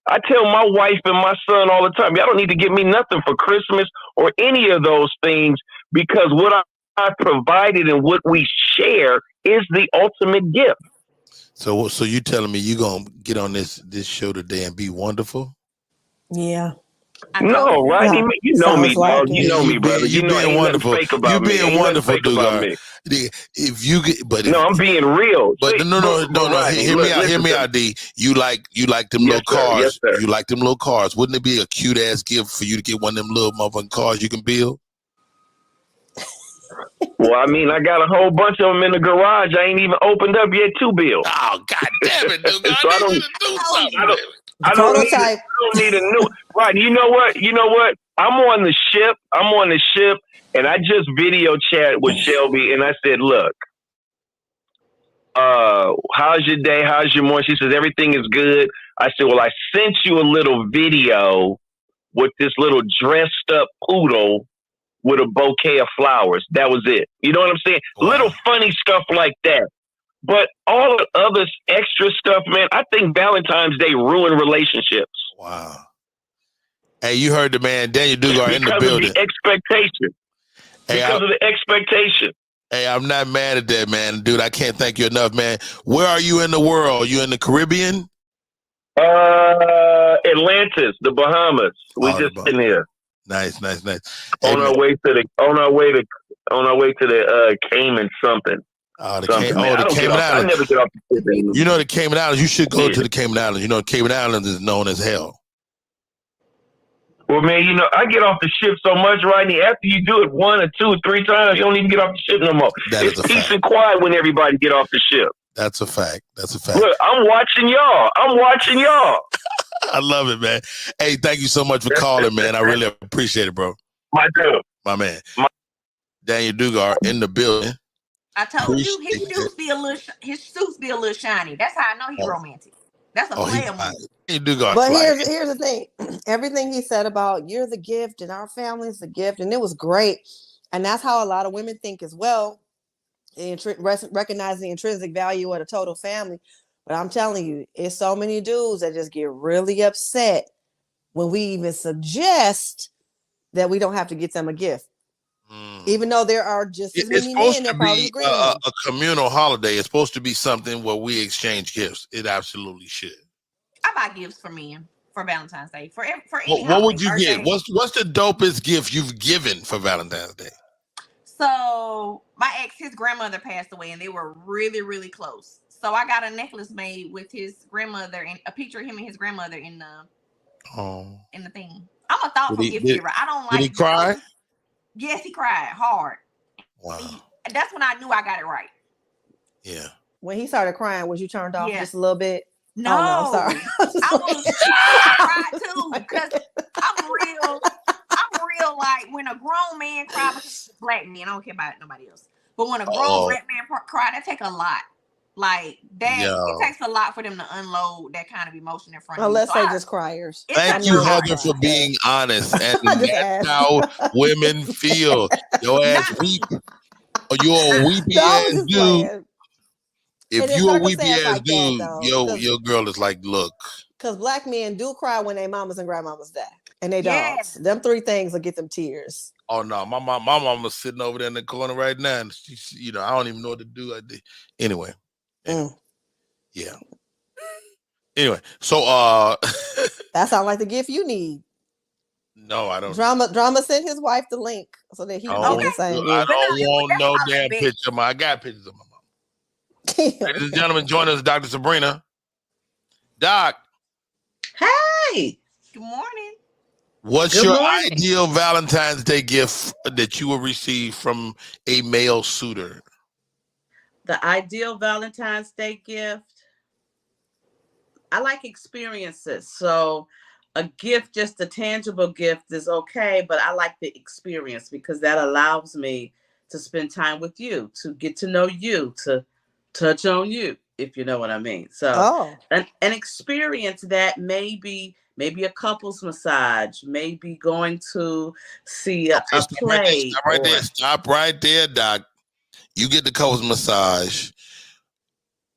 I tell my wife and my son all the time, y'all don't need to give me nothing for Christmas or any of those things, because what I provided and what we share is the ultimate gift. So you telling me you gonna get on this show today and be wonderful? Yeah. I told No, you. Rodney, you know me, Sounds like dog. You it. know me, brother. You You know being ain't nothing wonderful. fake You about me. being Ain't nothing wonderful, fake about Dugar. me. If you get, but if No, I'm being real. But See, no. Rodney, Hear me look, out. Hear listen me to me. out, D. You like them Yes, little sir. cars. Yes, sir. You like them little cars. Wouldn't it be a cute ass gift for you to get one of them little motherfucking cars you can build? Well, I mean, I got a whole bunch of them in the garage. I ain't even opened up yet to build. Oh, God damn it, dude. So I don't. do I told something. you. I don't Prototype. need a new. Right? You know what? I'm on the ship, and I just video chat with Shelby, and I said, "Look, how's your day? How's your morning?" She says, "Everything is good." I said, "Well, I sent you a little video with this little dressed up poodle with a bouquet of flowers. That was it. You know what I'm saying? Wow. Little funny stuff like that." But all the other extra stuff, man, I think Valentine's Day ruined relationships. Wow. Hey, you heard the man, Daniel Dugar, in the Because building. of the expectation. Because of the expectation. Hey, I'm not mad at that, man. Dude, I can't thank you enough, man. Where are you in the world? You in the Caribbean? Atlantis, the Bahamas. We just in here. Nice. Hey, on our way to the Cayman something. The Cayman Cayman Islands. I never get off the ship anymore. You know the Cayman Islands. You should go to the Cayman Islands. You know, Cayman Islands is known as hell. Well, man, I get off the ship so much, Rodney. After you do it 1 or 2 or 3 times, you don't even get off the ship no more. It's peace and quiet when everybody get off the ship. That's a fact. Look, I'm watching y'all. I love it, man. Hey, thank you so much for calling, man. I really appreciate it, bro. My dude. My man. Daniel Dugar in the building. I told you his suits be a little shiny. That's how I know he's romantic. That's a player move. But here's the thing. Everything he said about you're the gift and our family's the gift, and it was great. And that's how a lot of women think as well. Recognize the intrinsic value of the total family. But I'm telling you, it's so many dudes that just get really upset when we even suggest that we don't have to get them a gift. Even though there are just as many men that probably agree with me. A communal holiday. It's supposed to be something where we exchange gifts. It absolutely should. I buy gifts for men for Valentine's Day. For any what would you birthday. get? What's the dopest gift you've given for Valentine's Day? So my ex, his grandmother passed away, and they were really, really close. So I got a necklace made with his grandmother and a picture of him and his grandmother in the thing. I'm a thoughtful gift giver. I don't like. Did he cry? Yes, he cried hard. Wow. That's when I knew I got it right. Yeah. When he started crying, was you turned off just a little bit? No, oh, no, sorry. I cried too because I'm real like when a grown man cries, because black men, I don't care about nobody else. But when a grown black man cry, that take a lot. Like that, it takes a lot for them to unload that kind of emotion in front of you. Unless they just criers. Thank you, Heather, for being honest. And that's how women feel. Your ass weep. Or you're a weepy ass dude. If you're a weepy ass dude, your girl is like, look. Because black men do cry when their mamas and grandmamas die. And they dogs. Them 3 things will get them tears. Oh no, my mama's sitting over there in the corner right now, and she, I don't even know what to do. Anyway. Yeah. Anyway, so that sounds like the gift you need. No, I don't. Drama sent his wife the link so that he can get the same gift. I don't want no damn picture. I got pictures of my mom. Ladies and gentlemen, join us, Dr. Sabrina. Doc. Hey. Good morning. What's your ideal Valentine's Day gift that you will receive from a male suitor? The ideal Valentine's Day gift? I like experiences. So a gift, just a tangible gift is okay, but I like the experience because that allows me to spend time with you, to get to know you, to touch on you, if you know what I mean. So an experience that maybe a couple's massage, maybe going to see a play. Stop right there, Doc. You get the couple's massage.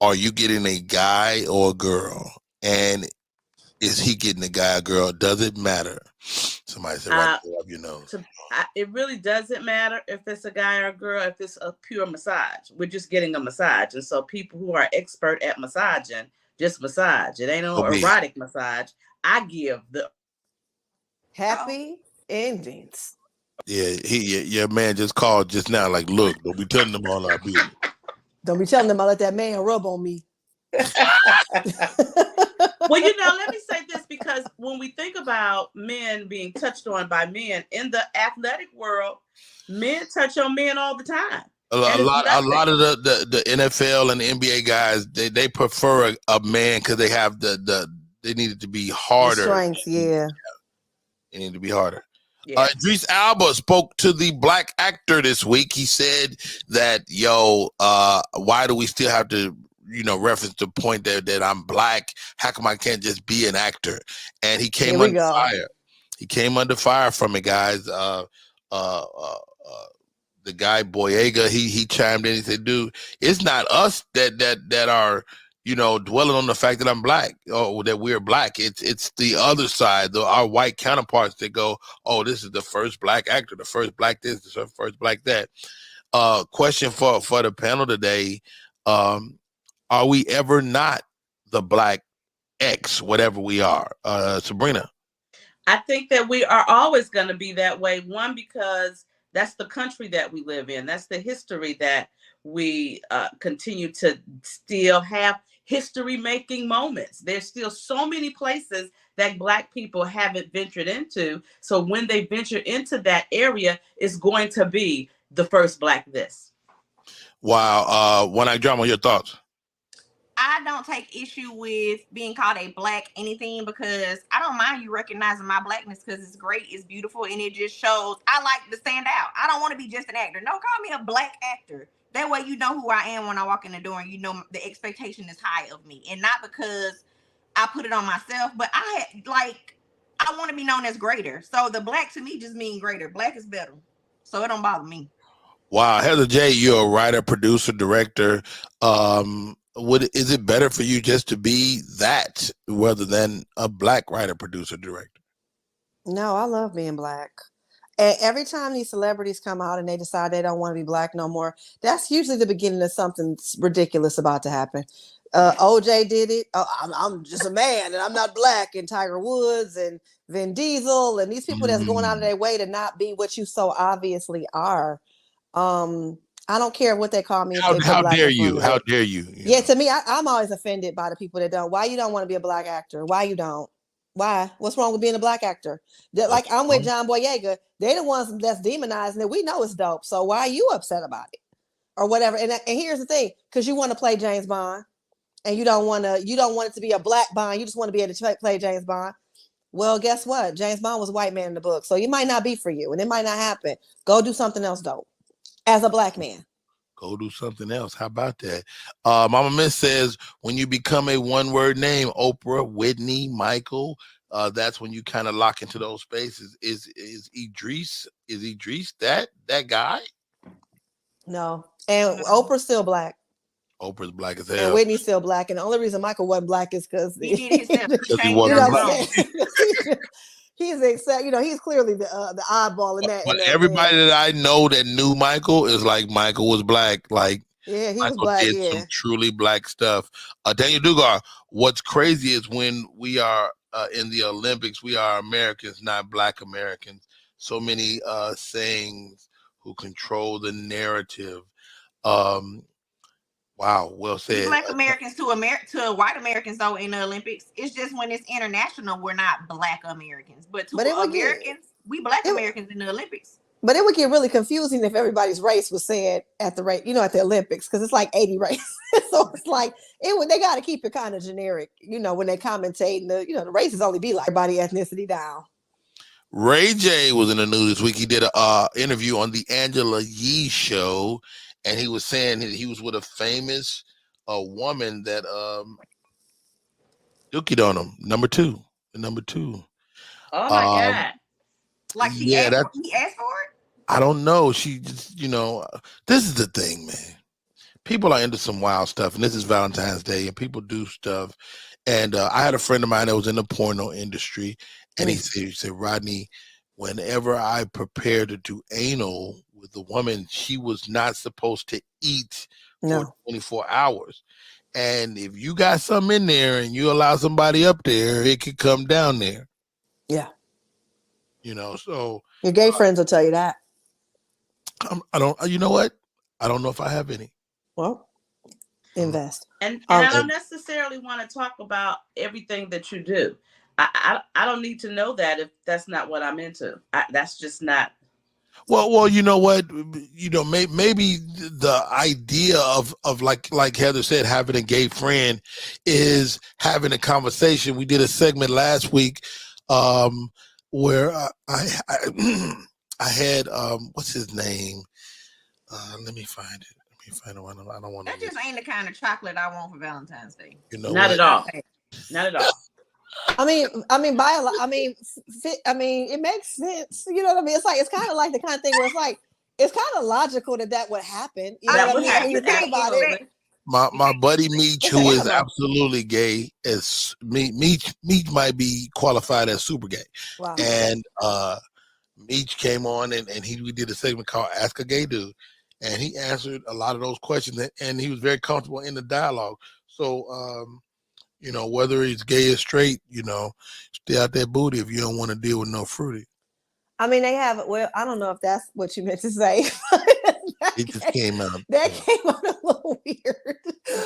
Are you getting a guy or a girl? And is he getting a guy or girl? Does it matter? Somebody said right there up your nose. It really doesn't matter if it's a guy or a girl, if it's a pure massage. We're just getting a massage. And so people who are expert at massaging, just massage. It ain't no erotic massage. I give the Happy endings. Yeah, your man just called just now. Like, look, don't be telling them all our business. Don't be telling them I let that man rub on me. Well, let me say this, because when we think about men being touched on by men in the athletic world, men touch on men all the time. A lot of the NFL and the NBA guys, they prefer a man because they have they need it to be harder. The strengths, yeah. They need to be harder. Yeah. Idris Elba spoke to the black actor this week. He said that, why do we still have to, reference the point that I'm black? How come I can't just be an actor? And he came under fire. He came under fire from it, guys. The guy Boyega, he chimed in. He said, "Dude, it's not us that are, dwelling on the fact that I'm black or that we're black. It's the other side, our white counterparts that go, oh, this is the first black actor, the first black this, the first black that." Question for the panel today: are we ever not the black X, whatever we are? Sabrina. I think that we are always going to be that way. One, because that's the country that we live in. That's the history that we continue to still have history-making moments. There's still so many places that Black people haven't ventured into. So when they venture into that area, it's going to be the first Black this. Wow. One Eye Drama, your thoughts? I don't take issue with being called a black anything, because I don't mind you recognizing my blackness, because it's great, it's beautiful, and it just shows I like to stand out. I don't want to be just an actor. No, call me a black actor. That way you know who I am when I walk in the door, and you know the expectation is high of me. And not because I put it on myself, but I want to be known as greater. So the black to me just mean greater. Black is better. So it don't bother me. Wow. Heather J., you're a writer, producer, director. Is it better for you just to be that rather than a black writer, producer, director? No, I love being black. And every time these celebrities come out and they decide they don't want to be black no more, that's usually the beginning of something ridiculous about to happen. OJ did it. I'm just a man and I'm not black. And Tiger Woods and Vin Diesel and these people that's going out of their way to not be what you so obviously are. I don't care what they call me. How dare you? How dare you? Yeah, to me, I'm always offended by the people that don't. Why you don't want to be a black actor? Why you don't? Why? What's wrong with being a black actor? Like, I'm with John Boyega. They're the ones that's demonizing it. We know it's dope. So why are you upset about it? Or whatever. And here's the thing, because you want to play James Bond and you don't want it to be a black Bond. You just want to be able to play James Bond. Well, guess what? James Bond was a white man in the book. So it might not be for you and it might not happen. Go do something else dope as a black man. Go do something else. How about that? Mama Miss says, when you become a one-word name, Oprah, Whitney, Michael, that's when you kind of lock into those spaces. Is Idris that guy? No. And Oprah's still black. Oprah's black as hell. And Whitney's still black. And the only reason Michael wasn't black is because he wasn't black. He's clearly the oddball in that. But everybody that I know that knew Michael is like, Michael was black. Like, yeah, he Michael was black. did some truly black stuff. Daniel Dugar, what's crazy is when we are in the Olympics, we are Americans, not black Americans. So many sayings who control the narrative. Wow, well said. Black Americans to white Americans, though, in the Olympics, it's just when it's international, we're not black Americans. But to Americans, we black Americans in the Olympics. But it would get really confusing if everybody's race was said at the Olympics, because it's like 80 races. So it's like they got to keep it kind of generic, when they commentate. The races only be like everybody ethnicity down. Ray J was in the news this week. He did a interview on the Angela Yee show. And he was saying he was with a famous woman that dookied on him. Number two. Oh my God! Like he asked for it. I don't know. She just, this is the thing, man. People are into some wild stuff, and this is Valentine's Day, and people do stuff. And I had a friend of mine that was in the porno industry, and he said, Rodney, whenever I prepare to do anal with the woman, she was not supposed to eat for 24 hours. And if you got something in there and you allow somebody up there, it could come down there. Yeah. So Your gay friends will tell you that. I don't. You know what? I don't know if I have any. Well, invest. And I don't necessarily want to talk about everything that you do. I don't need to know that if that's not what I'm into. That's just not. Well, you know what? Maybe the idea of like Heather said, having a gay friend is having a conversation. We did a segment last week where I had what's his name? Let me find it. I don't want to. That just ain't the kind of chocolate I want for Valentine's Day. Not at all. Not at all. I mean, it makes sense. You know what I mean? It's kind of like the kind of thing where it's kind of logical that would happen. You know what I mean? When you think about it. My buddy Meech, who is absolutely gay, is Meech might be qualified as super gay. Wow. And Meech came on and we did a segment called Ask a Gay Dude. And he answered a lot of those questions, and he was very comfortable in the dialogue. So, whether he's gay or straight, stay out that booty if you don't want to deal with no fruity. I mean, they have. Well, I don't know if that's what you meant to say. It just came out. That came out a little weird.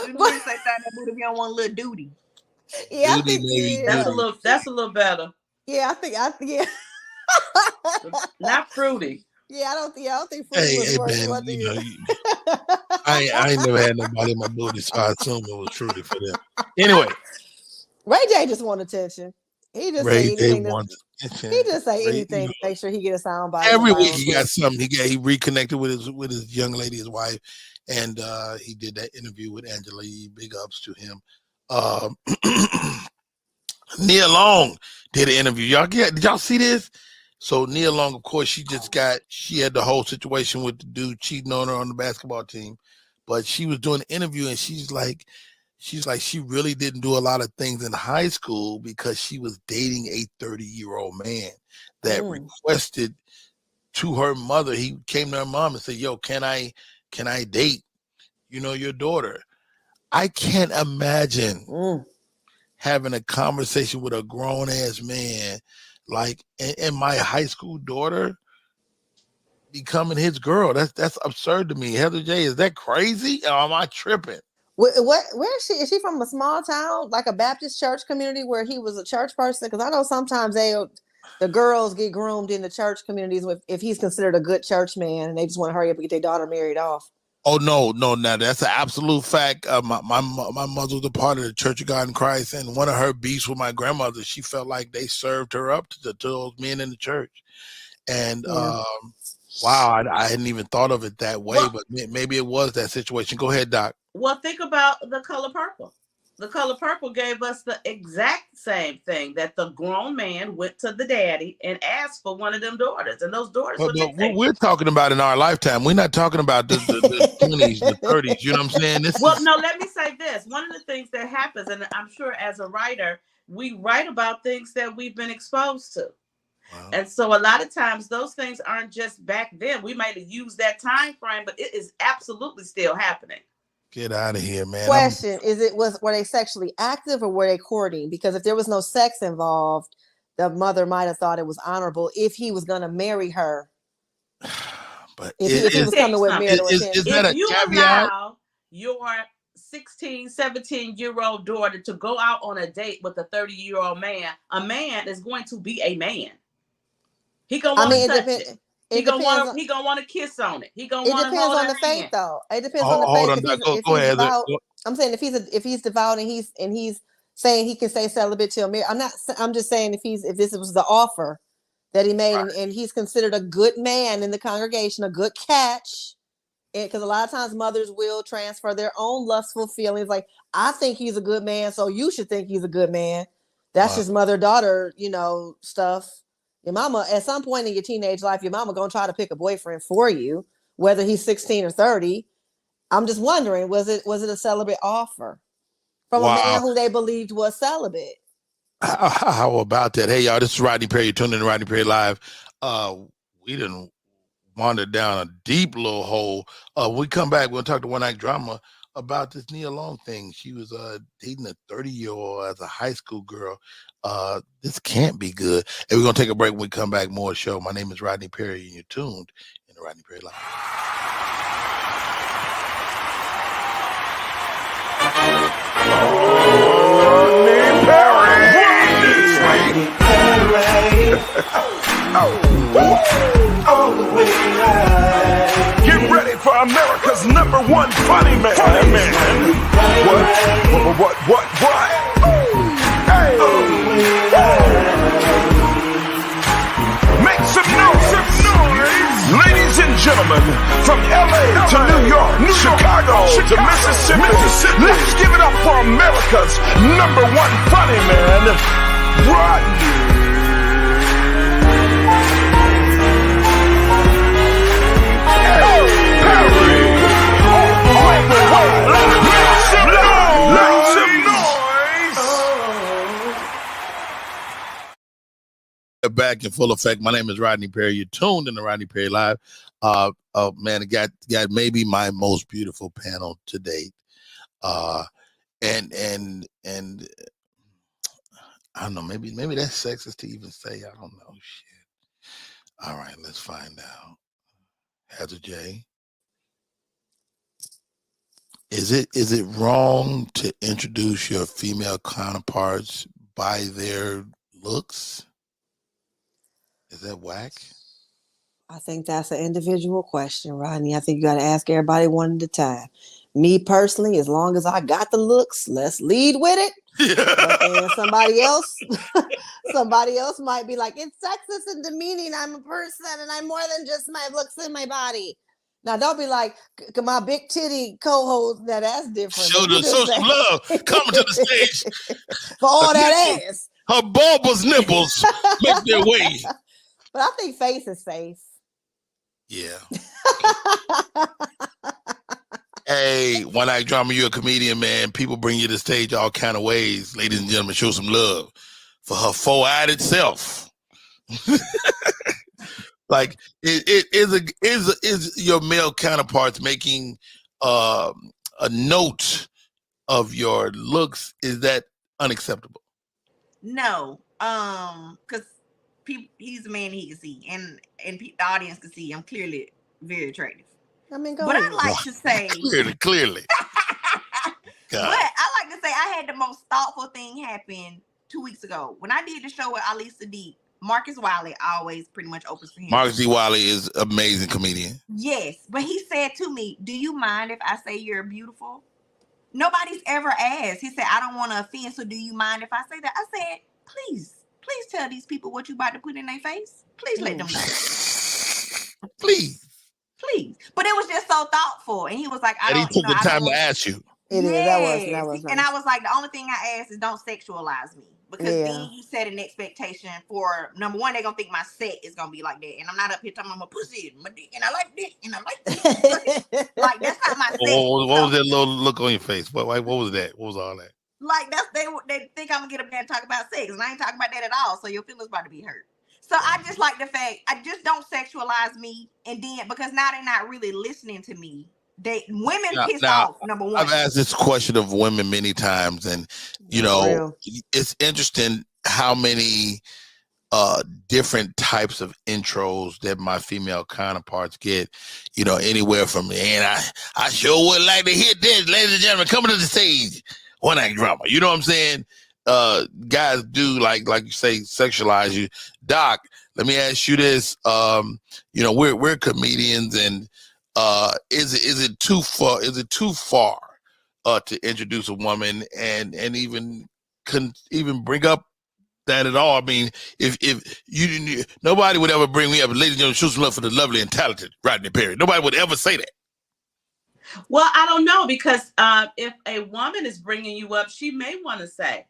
You might say that booty if you don't want a little duty. Yeah, duty, I think that's a little better. Yeah, yeah. Not fruity. Yeah, I don't think fruity was worse. Man, I ain't never had nobody in my booty, so I assume it was fruity for them. Anyway, Ray J just want attention. He just say anything. He just say anything to make sure he get a sound bite. Every week he got something. He reconnected with his young lady, his wife, and he did that interview with Angela Yee. Big ups to him. Nia Long did an interview. Did y'all see this? So Nia Long, of course, she had the whole situation with the dude cheating on her on the basketball team, but she was doing the interview and she's like, she really didn't do a lot of things in high school because she was dating a 30-year-old man that requested to her mother. He came to her mom and said, "Yo, can I date, your daughter?" I can't imagine having a conversation with a grown ass man like, and my high school daughter becoming his girl. That's absurd to me. Heather J, is that crazy? Or am I tripping? Where is she? Is she from a small town, like a Baptist church community where he was a church person? Because I know sometimes the girls get groomed in the church communities if he's considered a good church man, and they just want to hurry up and get their daughter married off. Oh no! Now that's an absolute fact. My mother was a part of the Church of God in Christ, and one of her beefs with my grandmother, she felt like they served her up to those men in the church. And wow, I hadn't even thought of it that way, but maybe it was that situation. Go ahead, Doc. Well, think about The Color Purple. The Color Purple gave us the exact same thing, that the grown man went to the daddy and asked for one of them daughters, and those daughters. We're talking about in our lifetime. We're not talking about the 20s, the 30s. You know what I'm saying? No, let me say this. One of the things that happens, and I'm sure as a writer, we write about things that we've been exposed to. Wow. And so a lot of times those things aren't just back then. We might have used that time frame, but it is absolutely still happening. Get out of here, man. Question: were they sexually active or were they courting? Because if there was no sex involved, the mother might have thought it was honorable if he was going to marry her. But if he was coming with marital intent. Is that a caveat? Allow your 16, 17-year-old daughter to go out on a date with a 30-year-old man, a man is going to be a man. He gonna want to touch it. He gonna want to kiss on it. He gonna want to hold on the faith, though. It depends on the faith. Go ahead. I'm saying if he's devout and he's saying he can stay celibate till marriage. I'm just saying if this was the offer that he made, right, and he's considered a good man in the congregation, a good catch. Because a lot of times mothers will transfer their own lustful feelings. Like, I think he's a good man, so you should think he's a good man. That's just mother-daughter, stuff. Your mama, at some point in your teenage life, your mama gonna try to pick a boyfriend for you, whether he's 16 or 30. I'm just wondering, was it a celibate offer from a man who they believed was celibate? How about that? Hey, y'all, this is Rodney Perry. You're tuned in to Rodney Perry Live. We didn't wander down a deep little hole. When we come back, we'll talk to One Night Drama. about this Nia Long thing. She was dating a 30-year-old as a high school girl. This can't be good. And we're gonna take a break. When we come back, more show. My name is Rodney Perry, and you're tuned in the Rodney Perry Live. Get ready for America's #1 funny man. What? Hey. Make some noise. Ladies and gentlemen, from LA to New York, Chicago to Mississippi, let's give it up for America's #1 funny man, Rodney. Back in full effect. My name is Rodney Perry. You're tuned in the Rodney Perry Live. Man, it got maybe my most beautiful panel to date. And I don't know, maybe that's sexist to even say. I don't know. Shit. All right, let's find out. Heather J. Is it wrong to introduce your female counterparts by their looks? Is that whack? I think that's an individual question, Rodney. I think you got to ask everybody one at a time. Me personally, as long as I got the looks, let's lead with it. But then somebody else might be like, it's sexist and demeaning. I'm a person and I'm more than just my looks and my body. Now, don't be like, my big titty co-host, that's different. Show some love. Coming to the stage. For all that ass. Her bulbous nipples make their way. But I think face is face. Yeah. Hey, One Night Drama, you're a comedian, man. People bring you to the stage all kind of ways. Ladies and gentlemen, show some love for her four-eyed self. Like, is your male counterparts making a note of your looks? Is that unacceptable? No, because he's a man, he can see, and the audience can see I'm clearly very attractive. I mean, but I'd like to say clearly. But I like to say I had the most thoughtful thing happen 2 weeks ago when I did the show with Ali Sadiq. Marcus Wiley always pretty much opens for him. Marcus D. Wiley is an amazing comedian. Yes, but he said to me, "Do you mind if I say you're beautiful?" Nobody's ever asked. He said, "I don't want to offend, so do you mind if I say that?" I said, please tell these people what you about to put in their face. Please let them know. Please. But it was just so thoughtful. And he was like, he took the time to ask you. That was nice. And I was like, the only thing I asked is don't sexualize me. Because then you set an expectation for, number one, they're going to think my set is going to be like that. And I'm not up here talking about my pussy and my dick and I like this and I like this. Like, that's not my set. What was that little look on your face? What was that? What was all that? Like, they think I'm going to get up there and talk about sex. And I ain't talking about that at all. So your feelings about to be hurt. So I just like the fact, I just don't sexualize me. And then, because now they're not really listening to me. Women piss off, number one. I've asked this question of women many times, and it's interesting how many different types of intros that my female counterparts get. Anywhere from and I sure would like to hear this, ladies and gentlemen, coming to the stage, One Night Drama. You know what I'm saying? Guys do like you say, sexualize you. Doc, let me ask you this. We're comedians, and is it too far to introduce a woman and even bring up that at all? I mean, if you nobody would ever bring me up, ladies and gentlemen, show some love for the lovely and talented Rodney Perry. Nobody would ever say that. Well, I don't know, because if a woman is bringing you up, she may want to say,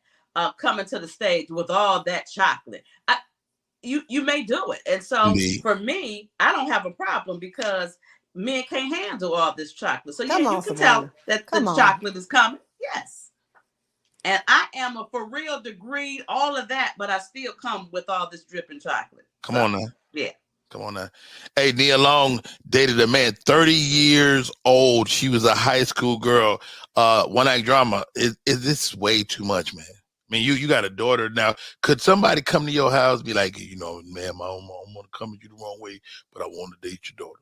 coming to the stage with all that chocolate. You may do it. And so for me, I don't have a problem, because men can't handle all this chocolate. So you can tell that the chocolate is coming. Yes. And I am a for real degree, all of that, but I still come with all this dripping chocolate. Come on now. Yeah. Come on now. Hey, Nia Long dated a man 30 years old. She was a high school girl. One act drama. This way too much, man. I mean, you got a daughter now. Could somebody come to your house and be like, ma'am, I don't want to come at you the wrong way, but I want to date your daughter?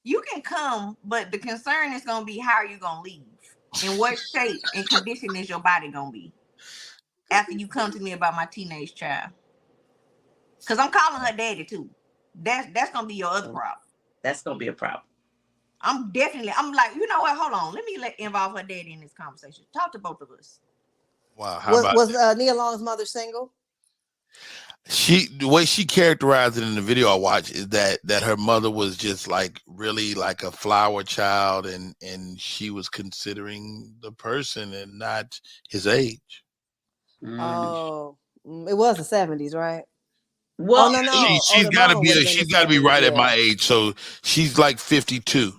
You can come, but the concern is going to be, how are you going to leave? In what shape and condition is your body going to be after you come to me about my teenage child? Because I'm calling her daddy too. That's going to be your other problem. That's going to be a problem. I'm like, you know what? Hold on. Let me involve her daddy in this conversation. Talk to both of us. Wow. Was Nia Long's mother single? The way she characterized it in the video I watched is that her mother was just like really like a flower child, and she was considering the person and not his age. Oh, it was the 70s, right? Well, no. She's got to be right at my age, so she's like 52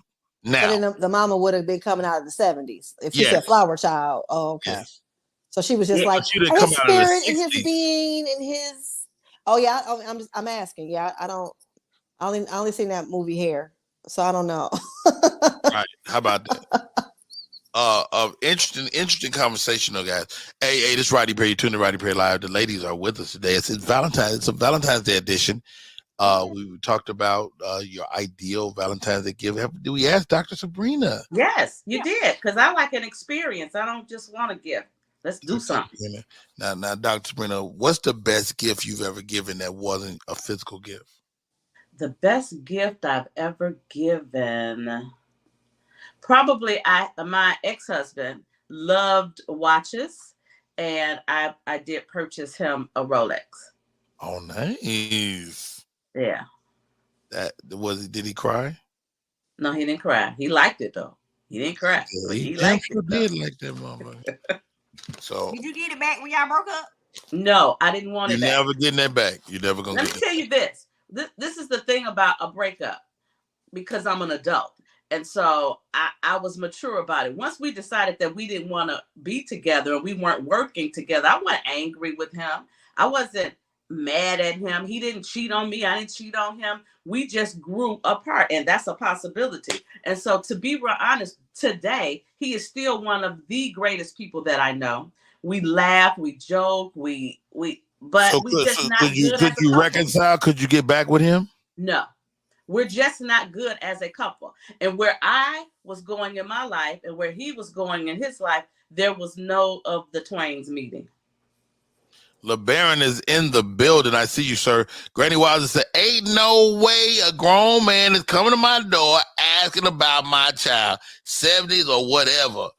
now. But then the mama would have been coming out of the 70s if she said flower child. Oh, okay. Yes. So she was just like his spirit and his being and his. Oh yeah, I'm asking. Yeah, I only seen that movie Hair, so I don't know. Right? How about that? Interesting conversation, though, guys. Hey, this is Rodney Perry. You tuned to Rodney Perry Live. The ladies are with us today. It's Valentine's. It's a Valentine's Day edition. We talked about your ideal Valentine's Day gift. Do we ask Dr. Sabrina? Yes, you did, because I like an experience. I don't just want a gift. Let's do something. Now, Dr. Sabrina, what's the best gift you've ever given that wasn't a physical gift? The best gift I've ever given, probably my ex-husband loved watches, and I did purchase him a Rolex. Oh, nice. Yeah. Did he cry? No, he didn't cry. He liked it though. He didn't cry. Yeah, but he liked it. Did like that, mama. So did you get it back when y'all broke up? No, I didn't want it back. You're never getting that back. You're never gonna get it. Let me tell you this. This is the thing about a breakup, because I'm an adult. And so I was mature about it. Once we decided that we didn't want to be together and we weren't working together, I wasn't angry with him. I wasn't mad at him. He didn't cheat on me. I didn't cheat on him. We just grew apart, and that's a possibility. And so, to be real honest, today, he is still one of the greatest people that I know. We laugh, we joke, but we just not good. Could you reconcile? Could you get back with him? No, we're just not good as a couple. And where I was going in my life and where he was going in his life, there was no of the twains meeting. LeBaron is in the building. I see you, sir. Granny Wilder said, ain't no way a grown man is coming to my door asking about my child, 70s or whatever.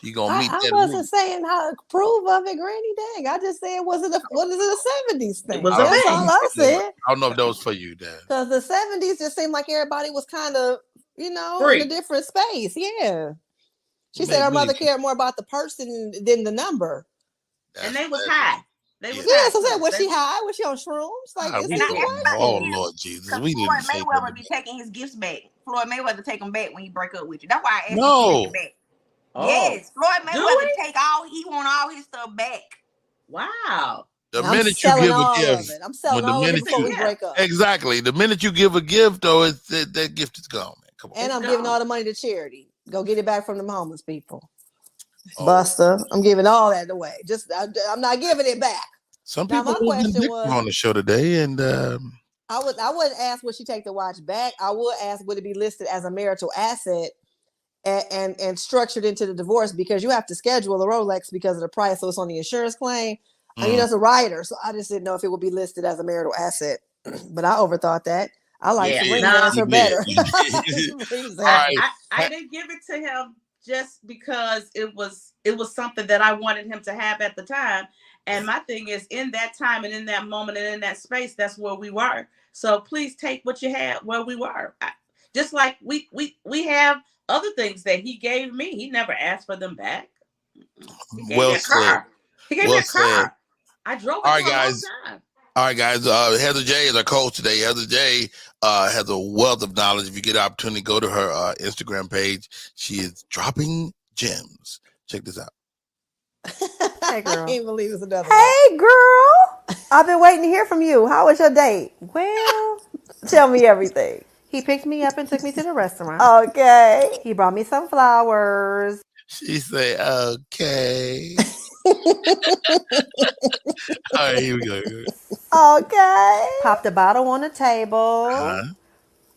You gonna meet that. I wasn't saying how to approve of it, Granny. Dang, I just said what is it a 70s thing? That's all I said. I don't know if that was for you, Dan. Because the 70s just seemed like everybody was kind of, in a different space. Yeah. She said her mother cared more about the person than the number. And they was high. So was she high? Was she on shrooms? Like, oh Lord Jesus, we didn't say Floyd Mayweather be taking his gifts back. Floyd Mayweather take them back when he break up with you. That's why I asked you to take it back. Oh. Yes, Floyd Mayweather want all his stuff back. Wow. The minute you give a gift, I'm selling all of it before we break up. Exactly. The minute you give a gift, though, that gift is gone, man. Come on. And I'm giving all the money to charity. Go get it back from the homeless people. Buster, I'm giving all that away. I'm not giving it back. Some people my question was on the show today, and I wouldn't ask would she take the watch back. I would ask would it be listed as a marital asset and structured into the divorce, because you have to schedule the Rolex because of the price, so it's on the insurance claim. And it's a rider, so I just didn't know if it would be listed as a marital asset. But I overthought that. I like Sabrina's answer better. I didn't give it to him just because it was something that I wanted him to have at the time. And my thing is, in that time and in that moment and in that space, that's where we were. So please take what you had where we were. Just like we have other things that he gave me. He never asked for them back. He gave me a car. He gave me a car. I drove it for a long time. All right, guys. Heather J is our coach today. Heather J has a wealth of knowledge. If you get an opportunity, go to her Instagram page. She is dropping gems. Check this out. Hey, girl. I can't believe it's another Hey, girl. I've been waiting to hear from you. How was your date? Well, tell me everything. He picked me up and took me to the restaurant. Okay. He brought me some flowers. She say, okay. All right, here we go. Okay. Popped a bottle on the table. Uh-huh.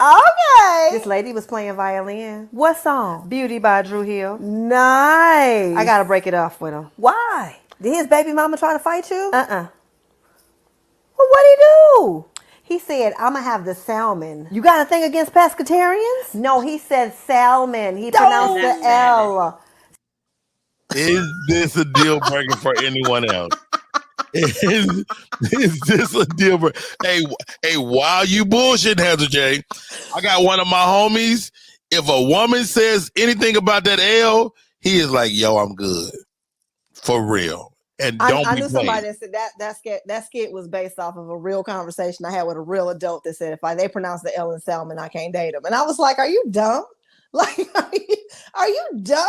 Okay. This lady was playing violin. What song? Beauty by Drew Hill. Nice. I gotta break it off with him. Why? Did his baby mama try to fight you? Well, what'd he do? He said, I'm gonna have the salmon. You got a thing against pescatarians? No, he said salmon. He pronounced the L. Is this a deal breaker for anyone else? Is this a deal breaker? Hey, while you bullshit, Heather J, I got one of my homies. If a woman says anything about that L, he is like, yo, I'm good. For real. And don't I be knew playing. somebody that said that skit was based off of a real conversation I had with a real adult that said if they pronounce the L in salmon, I can't date them. And I was like, are you dumb? Like, are you dumb?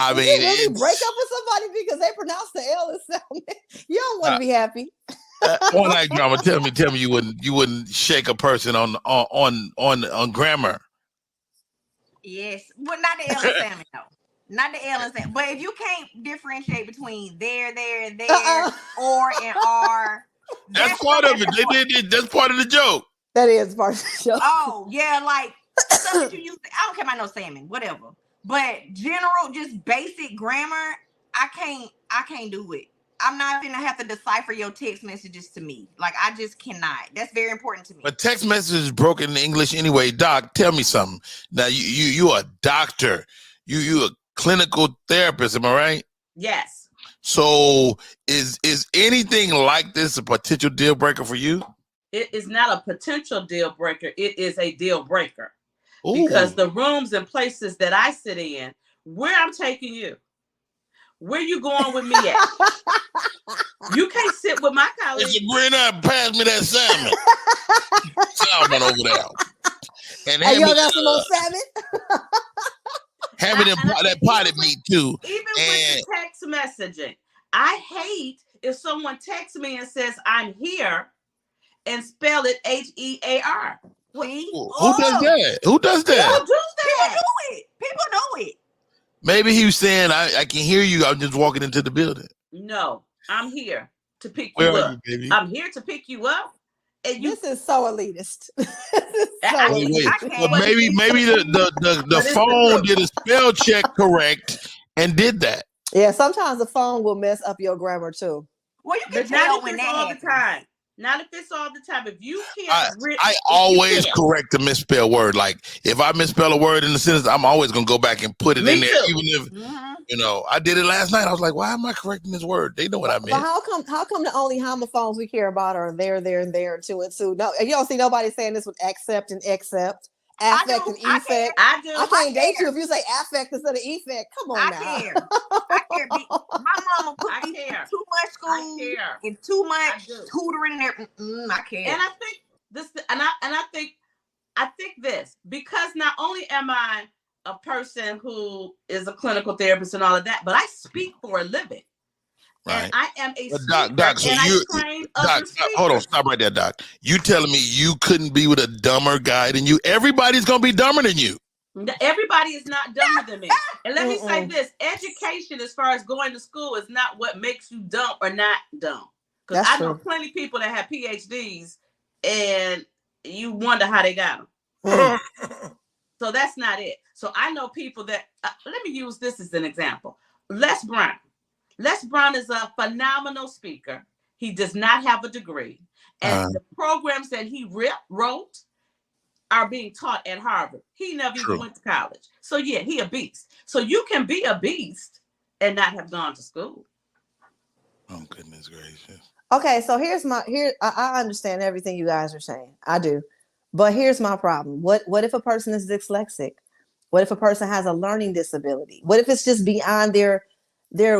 I mean, you really break up with somebody because they pronounce the L in salmon? You don't want to be happy. One night drama. Tell me, you wouldn't shake a person on grammar. Yes, well, not the L in salmon though. Not the L in salmon. But if you can't differentiate between there, and there, or and are, that's part of it. They did. That's part of the joke. That is part of the joke. Oh yeah, like stuff that you use. I don't care about no salmon, whatever. But general, just basic grammar, I can't do it. I'm not gonna have to decipher your text messages to me. Like I just cannot. That's very important to me. But text message is broken in English anyway. Doc, tell me something. Now you a doctor. You a clinical therapist, am I right? Yes. So is anything like this a potential deal breaker for you? It is not a potential deal breaker. It is a deal breaker. Ooh. Because the rooms and places that I sit in, where I'm taking you, where you going with me at? You can't sit with my colleagues. It's a green eye, pass me that salmon. Salmon over there. And hey, you got some more salmon? Having that potted meat too. Even with the text messaging, I hate if someone texts me and says I'm here and spell it HEAR. Who does that? Who does that? People do that. People do it. Maybe he was saying, I can hear you. I'm just walking into the building. No, I'm here to pick Where you are up. you, baby? I'm here to pick you up. And This is so elitist. Wait. Well, maybe the phone did a spell check correct and did that. Yeah, sometimes the phone will mess up your grammar too. Well, you can But not tell if when it's that all happens. the time. Not if it's all the time. If you can't, I always correct a misspelled word. Like if I misspell a word in the sentence, I'm always gonna go back and put it in there, even if I did it last night. I was like, why am I correcting this word? They know what I meant. But how come the only homophones we care about are there, and there, and two and two? No, you don't see nobody saying this with accept and accept, affect and effect. I do. I can't date you if you say affect instead of effect. Come on now. I care. My mama put me in too much school and too much tutoring and everything. I care. And I think this, and I think this, because not only am I a person who is a clinical therapist and all of that, but I speak for a living. Right. And I am a speaker, Doc, so I train other speakers. Hold on, stop right there, Doc. You telling me you couldn't be with a dumber guy than you? Everybody's gonna be dumber than you. Everybody is not dumber than me. And let me say this: education, as far as going to school, is not what makes you dumb or not dumb. Because I know plenty of people that have PhDs, and you wonder how they got them. So that's not it. So I know people that. Let me use this as an example. Les Brown. Les Brown is a phenomenal speaker. He does not have a degree. And the programs that he wrote are being taught at Harvard. He never even went to college. So yeah, he a beast. So you can be a beast and not have gone to school. Oh, goodness gracious. Okay, so I understand everything you guys are saying. I do. But here's my problem. What if a person is dyslexic? What if a person has a learning disability? What if it's just beyond their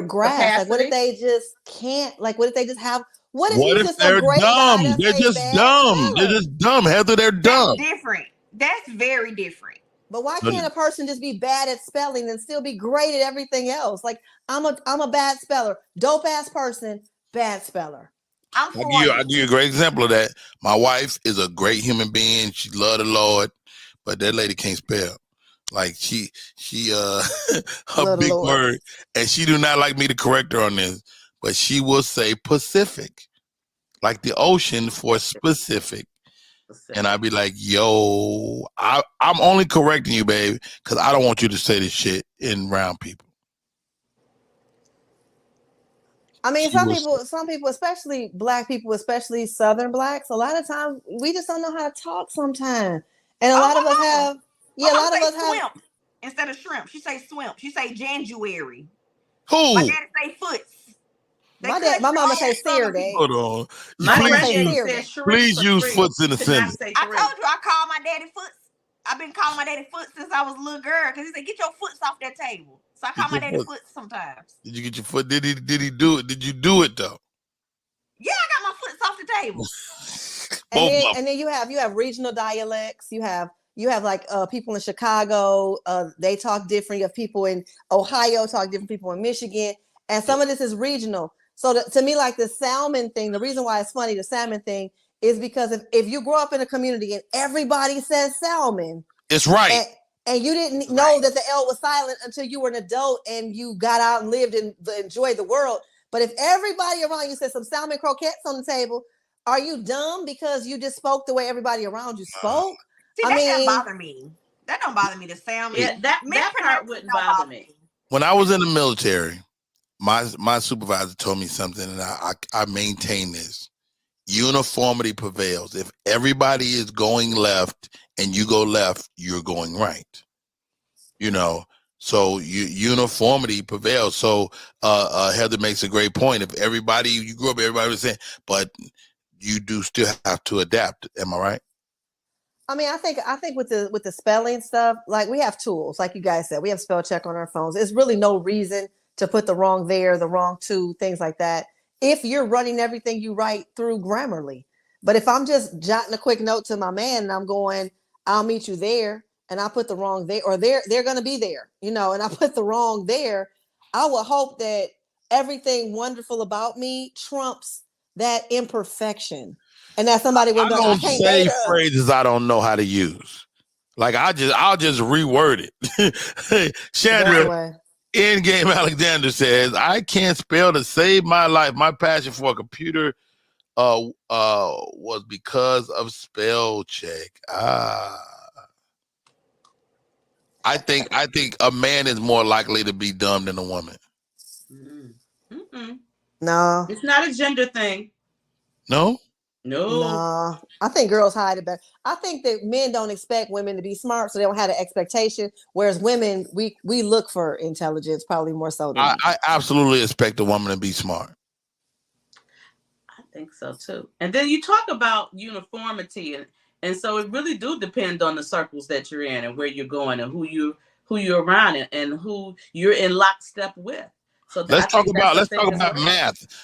grasp? Capacity? Like what if they just can't? Like what if they just have? What if they're dumb? They're just dumb. They're just dumb. Heather, they're dumb. That's different. That's very different. But why can't a person just be bad at spelling and still be great at everything else? Like I'm a bad speller, dope ass person, bad speller. I'm for I'll give you a great example of that. My wife is a great human being. She love the Lord, but that lady can't spell. Like she her Love the big Lord. word, and she do not like me to correct her on this, but she will say Pacific, like the ocean for specific. And I'd be like, yo, I'm only correcting you, baby, because I don't want you to say this shit in round people. I mean, She some was- people, especially black people, especially Southern blacks, a lot of times we just don't know how to talk sometimes. And a lot of us have, My a mom lot of say us have. swimp instead of shrimp. She say swimp. She say January. Who? My daddy say foots. My mama say Saturday. Hold on. My Please granddaddy use, said shrimp please for use three. foots in the Could not sentence. say I three. told you I call my daddy foots. I've been calling my daddy foots since I was a little girl because he said, get your foots off that table. So I call Get my your daddy foot. foots sometimes. Did you get your foot? Did he do it? Did you do it though? Yeah, I got my foots off the table. And then you have regional dialects. You have like people in Chicago, they talk different. You have people in Ohio talk different, people in Michigan, and some of this is regional. So to me, like the salmon thing, the reason why it's funny, the salmon thing, is because if you grow up in a community and everybody says salmon, it's right. And you didn't know that the L was silent until you were an adult and you got out and lived and enjoyed the world. But if everybody around you said some salmon croquettes on the table, are you dumb because you just spoke the way everybody around you spoke? See, that doesn't bother me. That don't bother me. The salmon. Yeah, that part wouldn't bother me. When I was in the military, my supervisor told me something, and I maintain this. Uniformity prevails. If everybody is going left and you go left, you're going right. You know, so uniformity prevails. So Heather makes a great point. If you grew up, everybody was saying, but you do still have to adapt. Am I right? I mean, I think with the spelling stuff, like we have tools, like you guys said, we have spell check on our phones. There's really no reason to put the wrong there, the wrong to, things like that, if you're running everything you write through Grammarly. But if I'm just jotting a quick note to my man and I'm going, I'll meet you there, and I put the wrong there, or they're going to be there, and I put the wrong there, I will hope that everything wonderful about me trumps that imperfection. And that somebody will I go, I don't can't say date her. phrases I don't know how to use. Like I'll just reword it. Chandra, Endgame Alexander says, I can't spell to save my life. My passion for a computer was because of spell check. I think a man is more likely to be dumb than a woman. No, it's not a gender thing. No. I think girls hide it better. I think that men don't expect women to be smart, so they don't have the expectation. Whereas women, we look for intelligence probably more so than I absolutely expect a woman to be smart. I think so too. And then you talk about uniformity, and so it really do depend on the circles that you're in and where you're going and who you're around and who you're in lockstep with. So let's talk about math.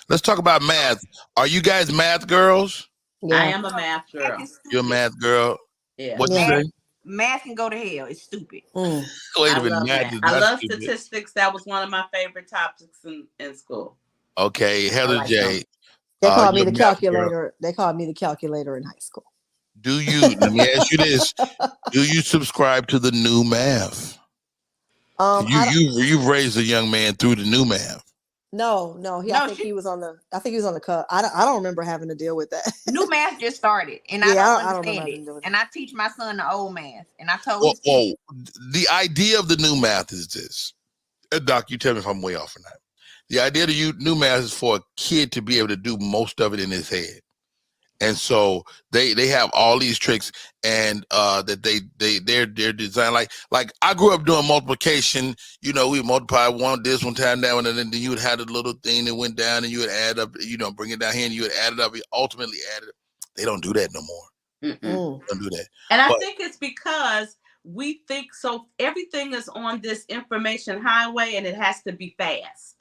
Let's talk about math. Are you guys math girls? Yeah. I am a math girl. You're a math girl. Yeah. What you say? Math can go to hell. It's stupid. Wait a minute. Math. I love statistics. That was one of my favorite topics in school. Okay, Heather J. They called me the calculator. Girl. They called me the calculator in high school. Let me ask you this. Do you subscribe to the new math? You've raised a young man through the new math. No. I think he was on the cut. I don't remember having to deal with that. New math just started, and I don't understand it. And I teach my son the old math, and I told him. The idea of the new math is this. Doc, you tell me if I'm way off or not. The idea of the new math is for a kid to be able to do most of it in his head. And so they have all these tricks, and that they're designed like I grew up doing multiplication. We multiply one this one time that one, and then you would have a little thing that went down, and you would add up. Bring it down here, and you would add it up. You ultimately add it. They don't do that no more. Don't do that. And I think it's because we think so. Everything is on this information highway, and it has to be fast.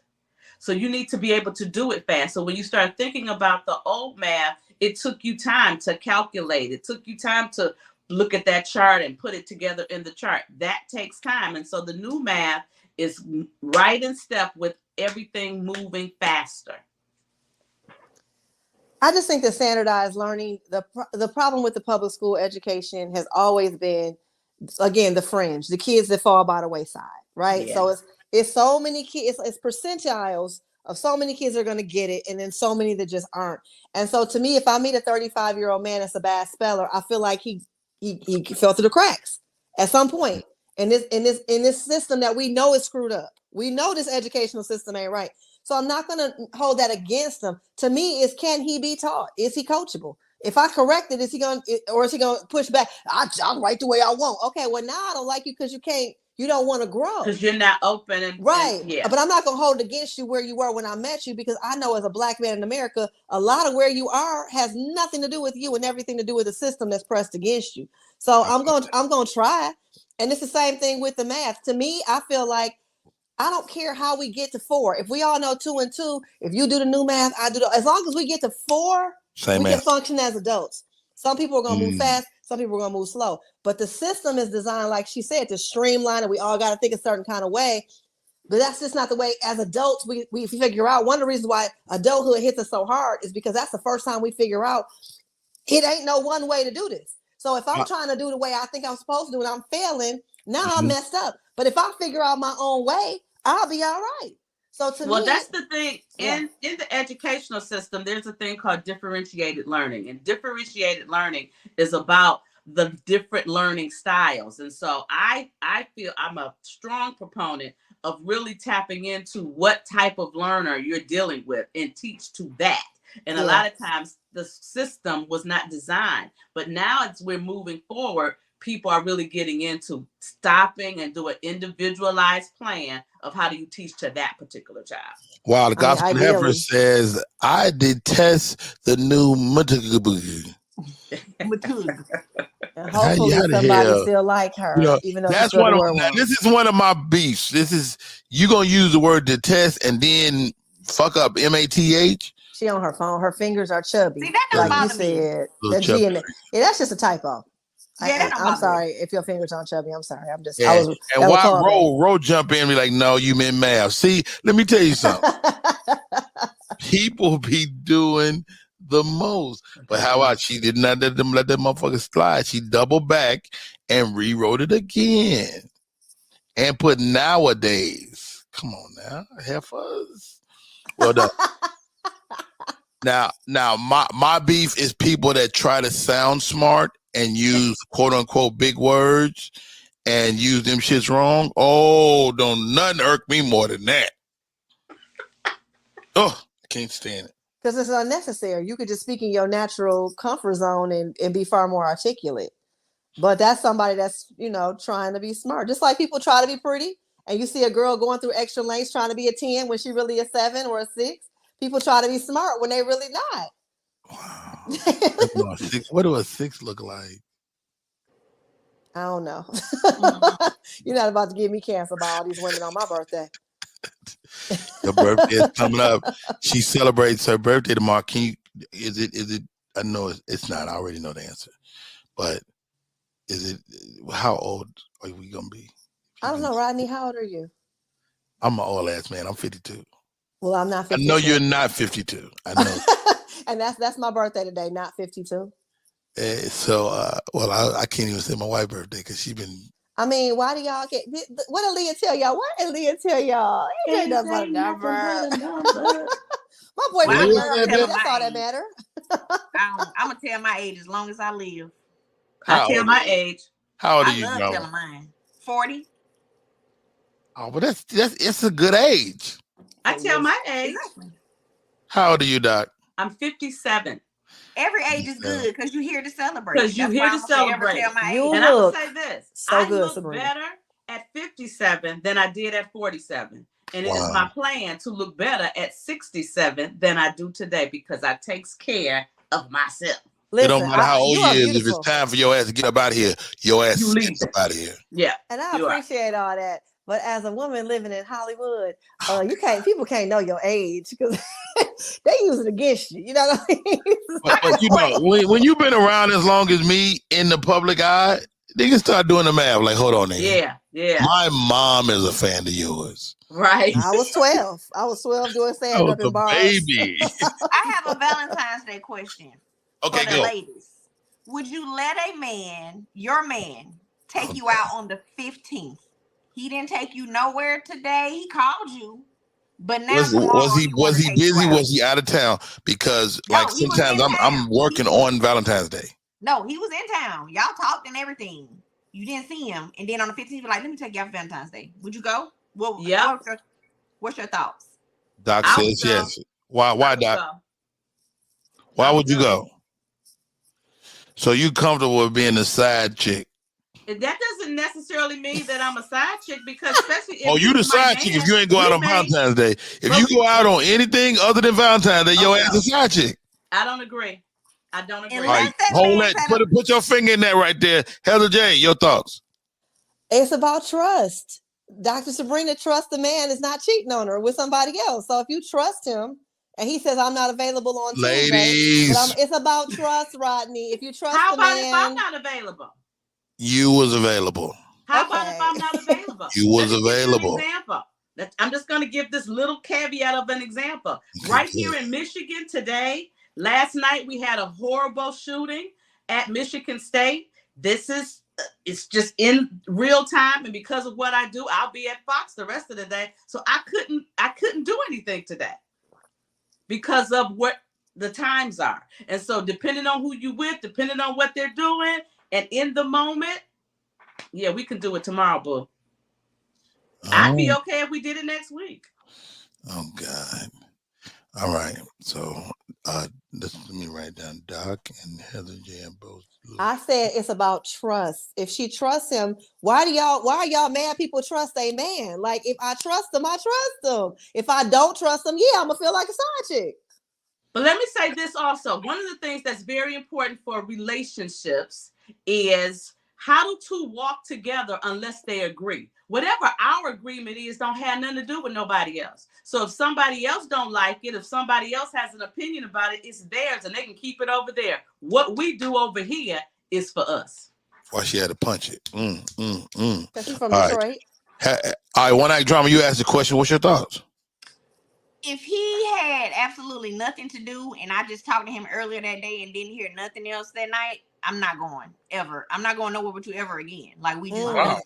So you need to be able to do it fast. So when you start thinking about the old math, it took you time to calculate. It took you time to look at that chart and put it together in the chart. That takes time. And so the new math is right in step with everything moving faster. I just think that standardized learning, the problem with the public school education has always been, again, the fringe, the kids that fall by the wayside, right? Yeah. So it's so many kids, it's percentiles of so many kids are going to get it, and then so many that just aren't. And so to me, if I meet a 35-year-old man that's a bad speller, I feel like he fell through the cracks at some point in this system that we know is screwed up. We know this educational system ain't right. So I'm not going to hold that against him. To me, can he be taught? Is he coachable? If I correct it, is he going to push back? I'll write the way I want. Okay, well, now I don't like you because you don't want to grow. Because you're not open. Right. Yeah. But I'm not going to hold it against you where you were when I met you, because I know as a Black man in America, a lot of where you are has nothing to do with you and everything to do with the system that's pressed against you. So I'm going to try. And it's the same thing with the math. To me, I feel like I don't care how we get to 4. If we all know 2 and 2, if you do the new math, I do as long as we get to 4, we can function as adults. Some people are going to move fast. Some people are going to move slow. But the system is designed, like she said, to streamline it. We all got to think a certain kind of way. But that's just not the way as adults we figure out. One of the reasons why adulthood hits us so hard is because that's the first time we figure out it ain't no one way to do this. So if I'm trying to do the way I think I'm supposed to do and I'm failing, now I'm messed up. But if I figure out my own way, I'll be all right. So to me, that's the thing. In the educational system, there's a thing called differentiated learning. And differentiated learning is about the different learning styles. And so I feel I'm a strong proponent of really tapping into what type of learner you're dealing with and teach to that. And a lot of times the system was not designed, but now we're moving forward. People are really getting into stopping and do an individualized plan of how do you teach to that particular child. Wow, the Gospel Heifer says, I detest the new hopefully somebody still like her, even though that's one of this is one of my beefs. This is you gonna use the word detest and then fuck up MATH. She on her phone. Her fingers are chubby. See, that don't like you bother me. said. The G in it. Yeah, that's just a typo. Yeah, I'm sorry if your fingers aren't chubby. I'm sorry. I'm just. Yeah. And why Ro jump in and be like, no, you meant math. See, let me tell you something. People be doing the most. But how about she did not let that motherfucker slide? She doubled back and rewrote it again and put nowadays. Come on now, heifers. Well done. Now, my beef is people that try to sound smart and use quote unquote big words and use them shits wrong. Oh, don't nothing irk me more than that. Oh, I can't stand it. Because it's unnecessary. You could just speak in your natural comfort zone and be far more articulate. But that's somebody that's, trying to be smart. Just like people try to be pretty and you see a girl going through extra lengths trying to be a 10 when she really a 7 or a 6. People try to be smart when they really not. Wow. What do a 6 look like? I don't know. You're not about to give me cancer by all these women on my birthday. Her birthday is coming up. She celebrates her birthday tomorrow. Is it? I know it's not. I already know the answer. But is it? How old are we gonna be? I don't know, Rodney. How old are you? I'm an old ass man. I'm 52. Well, I'm not 52. I know you're not 52. I know. And that's my birthday today, not 52. I can't even say my wife's birthday because she's been. I mean, why do y'all get? What did Leah tell y'all? What did Leah tell y'all? Ain't nothing but a number. My boy, that's all that matter. I'm gonna tell my age as long as I live. I tell my age. How old are you? I love telling mine. 40. Oh, but it's a good age. I tell my age. Exactly. How old are you, Doc? I'm 57. Every age is good because you're here to celebrate. Because you're here to celebrate. And I'm gonna say this: I look Sabrina. better at 57 than I did at 47, and it is my plan to look better at 67 than I do today because I takes care of myself. Listen, it don't matter how old you is. If it's time for your ass to get up out of here, your ass gets up out of here. Yeah, and I appreciate all that. But as a woman living in Hollywood, people can't know your age because they use it against you. You know what I mean? But when you've been around as long as me in the public eye, they can start doing the math. Like, hold on there. Yeah. Yeah. My mom is a fan of yours. Right. I was 12. I was 12 doing stand up in bars. Baby. I have a Valentine's Day question Okay, for the go. ladies. Would you let a man, your man, take you out on the 15th? He didn't take you nowhere today. He called you, but now Was he busy? Was he out of town? Because like he was sometimes in I'm town. working on Valentine's Day. No, he was in town. Y'all talked and everything. You didn't see him, and then on the 15th, you were like, "Let me take you out for Valentine's Day." Would you go? Well, yeah. What's your thoughts? Doc says yes. Why, Doc? Why would you go? So you comfortable with being a side chick? That doesn't necessarily mean that I'm a side chick, because especially if you the side chick if you ain't go out on Valentine's Day. If you go out on anything other than Valentine's Day, your ass a side chick. I don't agree. I don't agree. All right, hold that. Put your finger in that right there. Heather J, your thoughts? It's about trust. Dr. Sabrina trusts the man is not cheating on her with somebody else. So if you trust him and he says, I'm not available on Tuesday, but it's about trust, Rodney. If you trust How the about man, if I'm not available? You was available. How about if I'm not available? You was Let me give you an available. example. I'm just going to give this little caveat of an example. Right here in Michigan today, last night we had a horrible shooting at Michigan State. It's just in real time, and because of what I do, I'll be at Fox the rest of the day. So I couldn't do anything today because of what the times are. And so depending on who you with, depending on what they're doing, and in the moment, yeah, we can do it tomorrow, boo. I'd be okay if we did it next week. Oh God. All right. So let me write down Doc and Heather J and both. I said it's about trust. If she trusts him, why are y'all mad people trust a man? Like, if I trust him, I trust him. If I don't trust him, I'm gonna feel like a side chick. But let me say this also. One of the things that's very important for relationships is how do two walk together unless they agree? Whatever our agreement is don't have nothing to do with nobody else. So if somebody else don't like it, if somebody else has an opinion about it, it's theirs and they can keep it over there. What we do over here is for us. Why she had to punch it. Because he's from Detroit. All right, One Night Drama, you asked the question. What's your thoughts? If he had absolutely nothing to do and I just talked to him earlier that day and didn't hear nothing else that night, I'm not going ever. I'm not going nowhere with you ever again. Like we just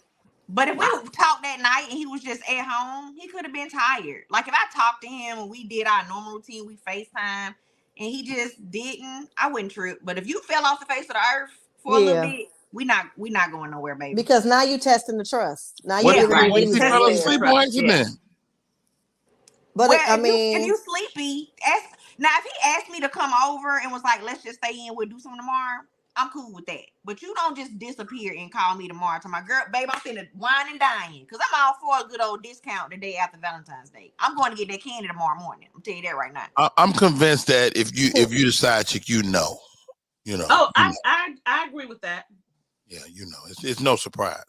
But if we talked that night and he was just at home, he could have been tired. Like if I talked to him and we did our normal routine, we FaceTime, and he just didn't, I wouldn't trip. But if you fell off the face of the earth for a little bit, we not going nowhere, baby. Because now you testing the trust. Now What you're if he fell asleep on accident? But well, if you sleepy, now if he asked me to come over and was like, let's just stay in, we'll do something tomorrow, I'm cool with that. But you don't just disappear and call me tomorrow to my girl, babe, I'm finna wine and dine. Because I'm all for a good old discount the day after Valentine's Day. I'm going to get that candy tomorrow morning. I'm telling you that right now. I'm convinced that if you the side chick, you know. Oh, I agree with that. Yeah, it's no surprise.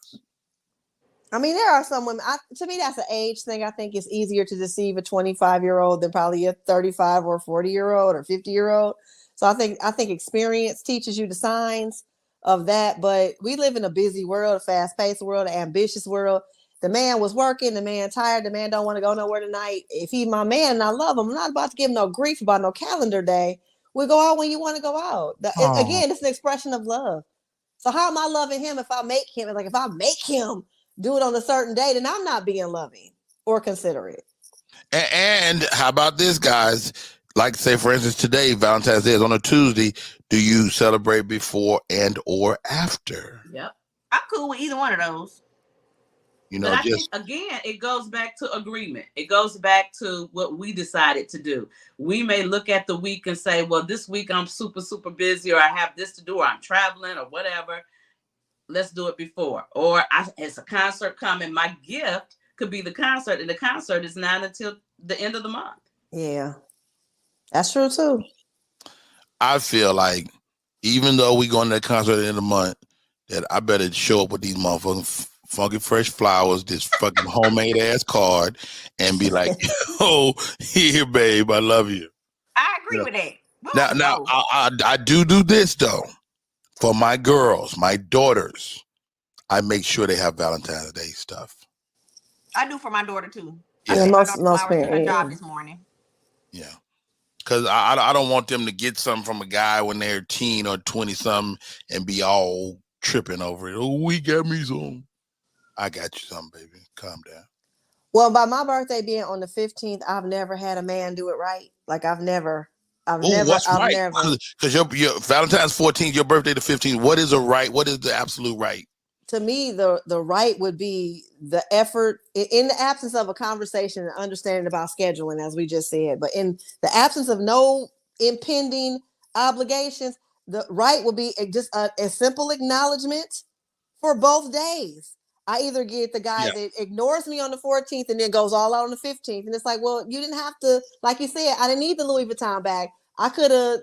I mean, there are some women. To me, that's an age thing. I think it's easier to deceive a 25-year-old than probably a 35 or 40-year-old or 50-year-old. So I think experience teaches you the signs of that. But we live in a busy world, a fast-paced world, an ambitious world. The man was working. The man tired. The man don't want to go nowhere tonight. If he's my man and I love him, I'm not about to give him no grief about no calendar day. We go out when you want to go out. Again, it's an expression of love. So how am I loving him if I make him? Like if I make him do it on a certain day, then I'm not being loving or considerate. And how about this, guys? Like, say, for instance, today, Valentine's Day is on a Tuesday. Do you celebrate before and or after? Yep. I'm cool with either one of those. But I think, again, it goes back to agreement. It goes back to what we decided to do. We may look at the week and say, well, this week I'm super, super busy, or I have this to do, or I'm traveling, or whatever. Let's do it before. Or it's a concert coming. My gift could be the concert, and the concert is not until the end of the month. Yeah, that's true too. I feel like even though we going to that concert at the end of the month, that I better show up with these motherfucking funky fresh flowers, this fucking homemade ass card, and be like, "Oh, here, babe, I love you." I agree with that. Now, I do this though. For my girls, my daughters, I make sure they have Valentine's Day stuff. I do for my daughter too. Yeah. I sent my most daughter flowers to her parents, job this morning. Yeah. Because I don't want them to get something from a guy when they're teen or 20-something and be all tripping over it. Oh, he got me some. I got you something, baby. Calm down. Well, by my birthday being on the 15th, I've never had a man do it right. Like I've never. What's right? Because your Valentine's 14th, your birthday the 15th. What is a right? What is the absolute right? To me, the right would be the effort in the absence of a conversation and understanding about scheduling, as we just said. But in the absence of no impending obligations, the right would be just a simple acknowledgement for both days. I either get the guy that ignores me on the 14th and then goes all out on the 15th. And it's like, well, you didn't have to, like you said, I didn't need the Louis Vuitton bag. I could have,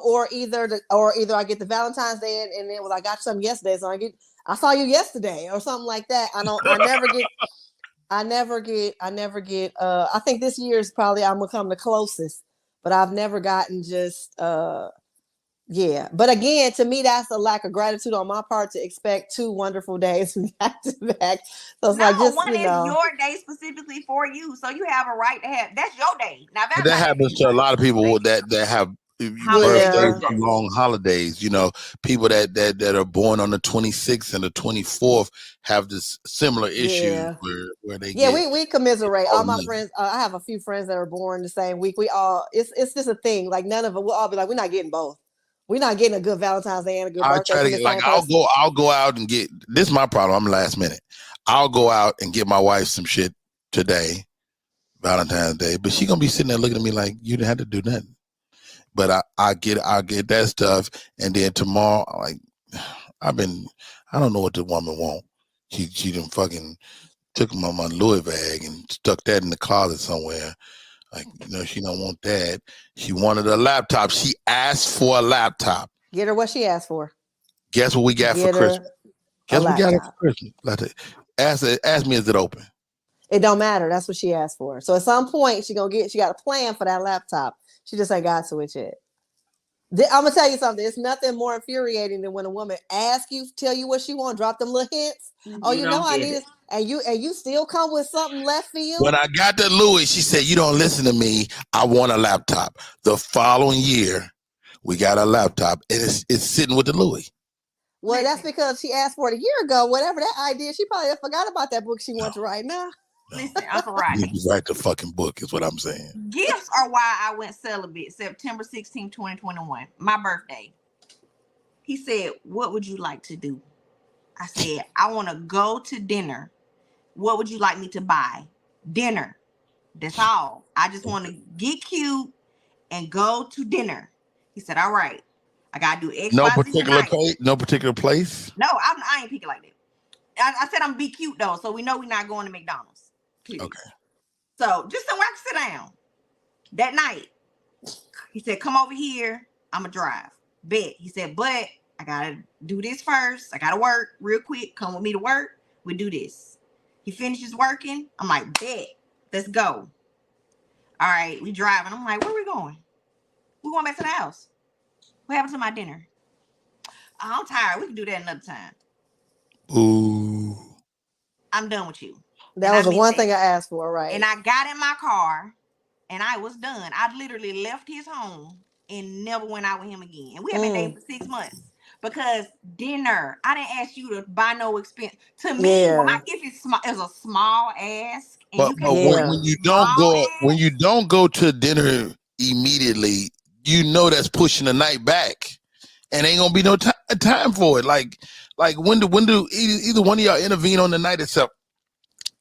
or either I get the Valentine's Day and then, well, I got something yesterday. So I saw you yesterday or something like that. I never get, I think this year is probably, I'm become the closest, but I've never gotten just, but again, to me, that's a lack of gratitude on my part to expect 2 wonderful days back to back. So it's one is your day specifically for you, so you have a right to have. That's your day. Now that happens to a lot of people that have birthdays, long holidays. People that are born on the 26th and the 24th have this similar issue where they we commiserate. All my friends, I have a few friends that are born the same week. We all it's just a thing. Like none of it. We'll all be like, we're not getting both. We're not getting a good Valentine's Day and a good birthday. I'll go out and get. This is my problem. I'm last minute. I'll go out and get my wife some shit today, Valentine's Day, but she gonna be sitting there looking at me like you didn't have to do nothing. But I'll get that stuff, and then tomorrow, I don't know what the woman want. She done fucking took my Louis bag and stuck that in the closet somewhere. She don't want that. She wanted a laptop. She asked for a laptop. Get her what she asked for. Guess what we got for Christmas? Guess what we got for Christmas? Ask me, is it open? It don't matter. That's what she asked for. So at some point, she got a plan for that laptop. She just ain't got to it yet. I'm gonna tell you something. It's nothing more infuriating than when a woman asks you, tell you what she want, drop them little hints. Oh, I need it. And you still come with something left field. When I got to Louis, she said, "You don't listen to me. I want a laptop." The following year, we got a laptop, and it's sitting with the Louis. Well, that's because she asked for it a year ago. Whatever that idea, she probably forgot about that book she wants to write now. Listen, Uncle Rodney. You write the fucking book is what I'm saying. Gifts are why I went celibate September 16, 2021, my birthday. He said, "What would you like to do?" I said, "I want to go to dinner. What would you like me to buy?" Dinner. That's all. I just want to get cute and go to dinner. He said, "All right. I got to do X, No particular place? No particular place? No, I ain't picking like that. I said I'm be cute though, so we know we're not going to McDonald's. Please. Okay. So just somewhere I can sit down. That night, he said, "Come over here. I'm going to drive." Bet. He said, "But I got to do this first. I got to work real quick. Come with me to work. We do this." He finishes working. I'm like, "Bet. Let's go." All right. We driving. I'm like, "Where we going?" "We're going back to the house." "What happened to my dinner?" "I'm tired. We can do that another time." Ooh. "I'm done with you." That was the one thing I asked for, right? And I got in my car and I was done. I literally left his home and never went out with him again. And we have been dating for 6 months because dinner, I didn't ask you to buy no expense. To me, when my gift is a small ask. And when you don't go to dinner immediately, that's pushing the night back and ain't gonna be no time for it. Like when do either one of y'all intervene on the night itself?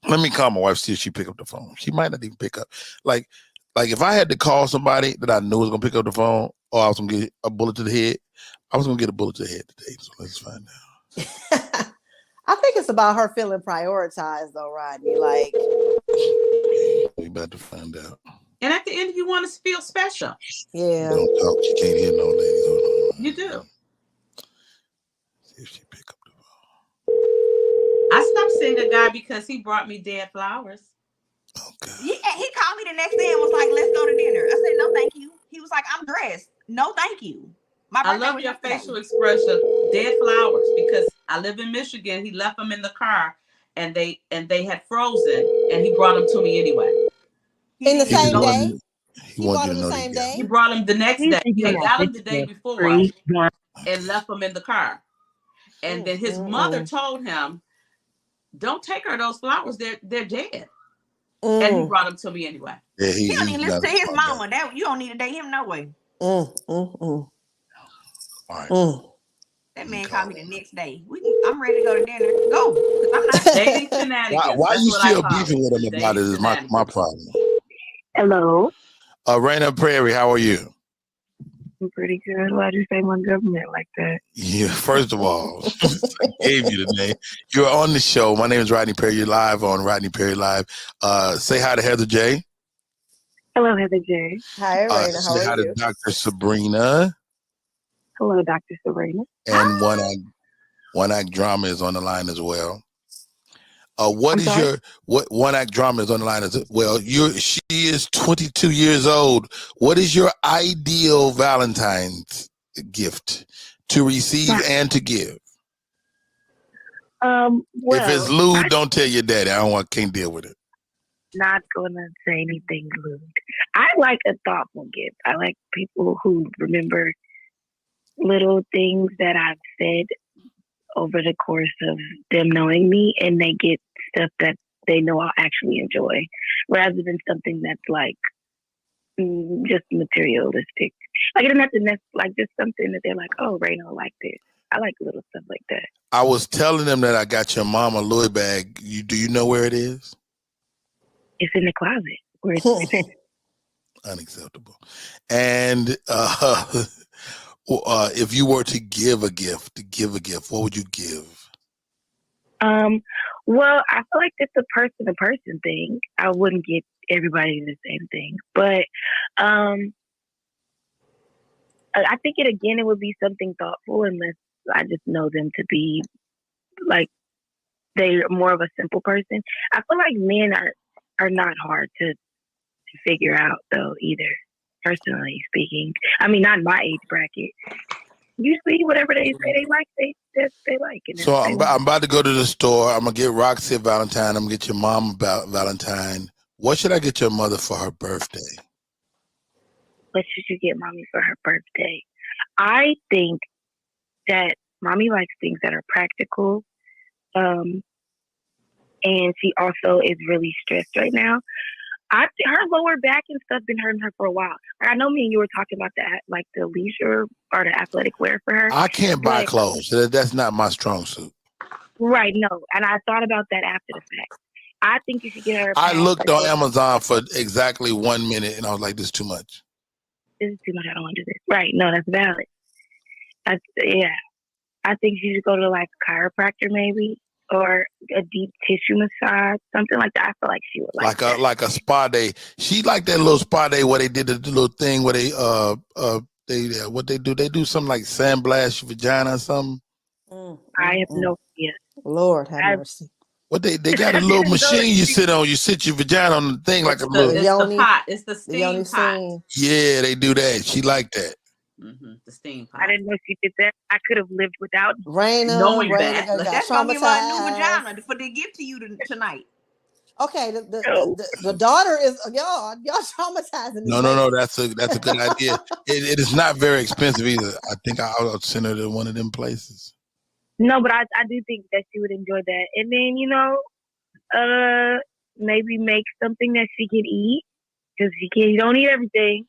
Let me call my wife, see if she pick up the phone. She might not even pick up. Like if I had to call somebody that I knew was gonna pick up the phone, or I was gonna get a bullet to the head, I was gonna get a bullet to the head today. So let's find out. I think it's about her feeling prioritized, though, Rodney. Like we about to find out. And at the end, you want to feel special. Yeah. Don't talk. You can't hear no ladies. Hold on. You do. See if she pick up the phone. I stopped seeing a guy because he brought me dead flowers. Okay. He called me the next day and was like, "Let's go to dinner." I said, "No, thank you." He was like, "I'm dressed." "No, thank you." My I birthday love was your yesterday. facial expression. Dead flowers, because I live in Michigan. He left them in the car, and they had frozen, and he brought them to me anyway. In the He He just same didn't. day? wanted He you bought to them the know that same he got He day? brought them the next He's day. He thinking had about got this them the day shit. before Free. Yeah. and left them in the car. And then his mother told him, "Don't take her those flowers. They're dead." And he brought them to me anyway. Yeah, He don't he's even listen not to a his smart guy. mama. That you don't need to date him no way. All right. That man called me the next day. I'm ready to go to dinner. Go, because I'm not. Dating shenanigans. Why That's you what I still call beefing it. with him about Dating it is my shenanigans. problem. Hello. Raina Prairie, how are you? I'm pretty good. Why'd you say my government like that? Yeah, first of all, I gave you the name. You're on the show. My name is Rodney Perry. You're live on Rodney Perry Live. Say hi to Heather J. Hello, Heather J. Hi, Raina. How Say hi are to you? Dr. Sabrina. Hello, Dr. Serena. And One Act Drama is on the line as well. What One Act Drama is on the line as well? She is 22 years old. What is your ideal Valentine's gift to receive and to give? Well, If it's lewd, don't tell your daddy. Can't deal with it. Not gonna say anything lewd. I like a thoughtful gift. I like people who remember little things that I've said over the course of them knowing me, and they get stuff that they know I'll actually enjoy, rather than something that's like just materialistic. Like it doesn't have to like just something that they're like, oh, Raina will like this. I like little stuff like that. I was telling them that I got your mom a Louis bag. Do you know where it is? It's in the closet. Where it's right there. Unacceptable. And if you were to give a gift, what would you give? Well, I feel like it's a person-to-person thing. I wouldn't get everybody the same thing, but I think it would be something thoughtful, unless I just know them to be like they're more of a simple person. I feel like men are not hard to figure out though either. Personally speaking, I mean, not my age bracket. Usually, whatever they say they like, they like. And So I'm about to go to the store. I'm gonna get Roxy a Valentine. I'm gonna get your mom about Valentine. What should I get your mother for her birthday? What should you get mommy for her birthday? I think that mommy likes things that are practical. And she also is really stressed right now. Her lower back and stuff been hurting her for a while. I know me and you were talking about that, like the leisure or the athletic wear for her. I can't buy clothes. That's not my strong suit. Right, no. And I thought about that after the fact. I think you should get her. I looked on Amazon for exactly 1 minute and I was like, this is too much. This is too much. I don't want to do this. Right. No, that's valid. Yeah. I think she should go to like a chiropractor maybe, or a deep tissue massage, something like that. I feel like she would like a spa day. She liked that little spa day where they did the little thing where they what they do? They do something like sandblast your vagina or something. I have no idea. Lord have mercy. What they got a little machine you sit on. You sit your vagina on the thing like a little. It's the pot. It's the steam pot. Yeah, they do that. She liked that. Mm-hmm. The steam pot. I didn't know she did that. I could have lived without knowing that. That's gonna give her a new vagina for the gift to you tonight. Okay, the daughter is y'all traumatizing. No. That's a good idea. It is not very expensive either. I think I'll send her to one of them places. No, but I do think that she would enjoy that. And then, maybe make something that she can eat, because you don't eat everything.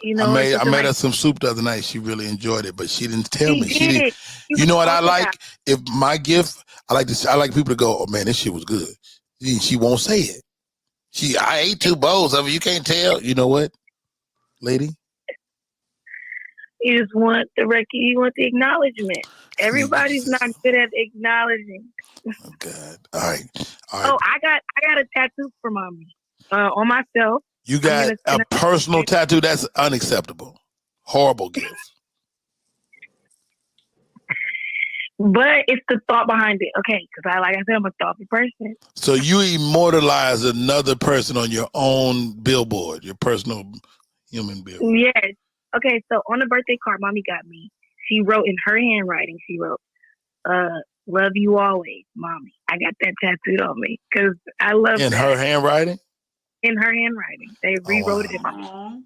I made her some soup the other night. She really enjoyed it, but she didn't tell me. You know what I like? If my gift, I like people to go, oh man, this shit was good. She won't say it. I ate 2 bowls of it. You can't tell. You know what, lady? You just want the record. You want the acknowledgement. Everybody's not good at acknowledging. Oh God! All right. Oh, I got a tattoo for mommy on myself. You got a personal tattoo? That's unacceptable. Horrible gift. But it's the thought behind it. Okay, because like I said, I'm a thoughtful person. So you immortalize another person on your own billboard, your personal human billboard. Yes. Okay, so on the birthday card mommy got me, she wrote in her handwriting, she wrote, love you always, mommy. I got that tattooed on me because I love In that. her handwriting? In her handwriting. They rewrote it in my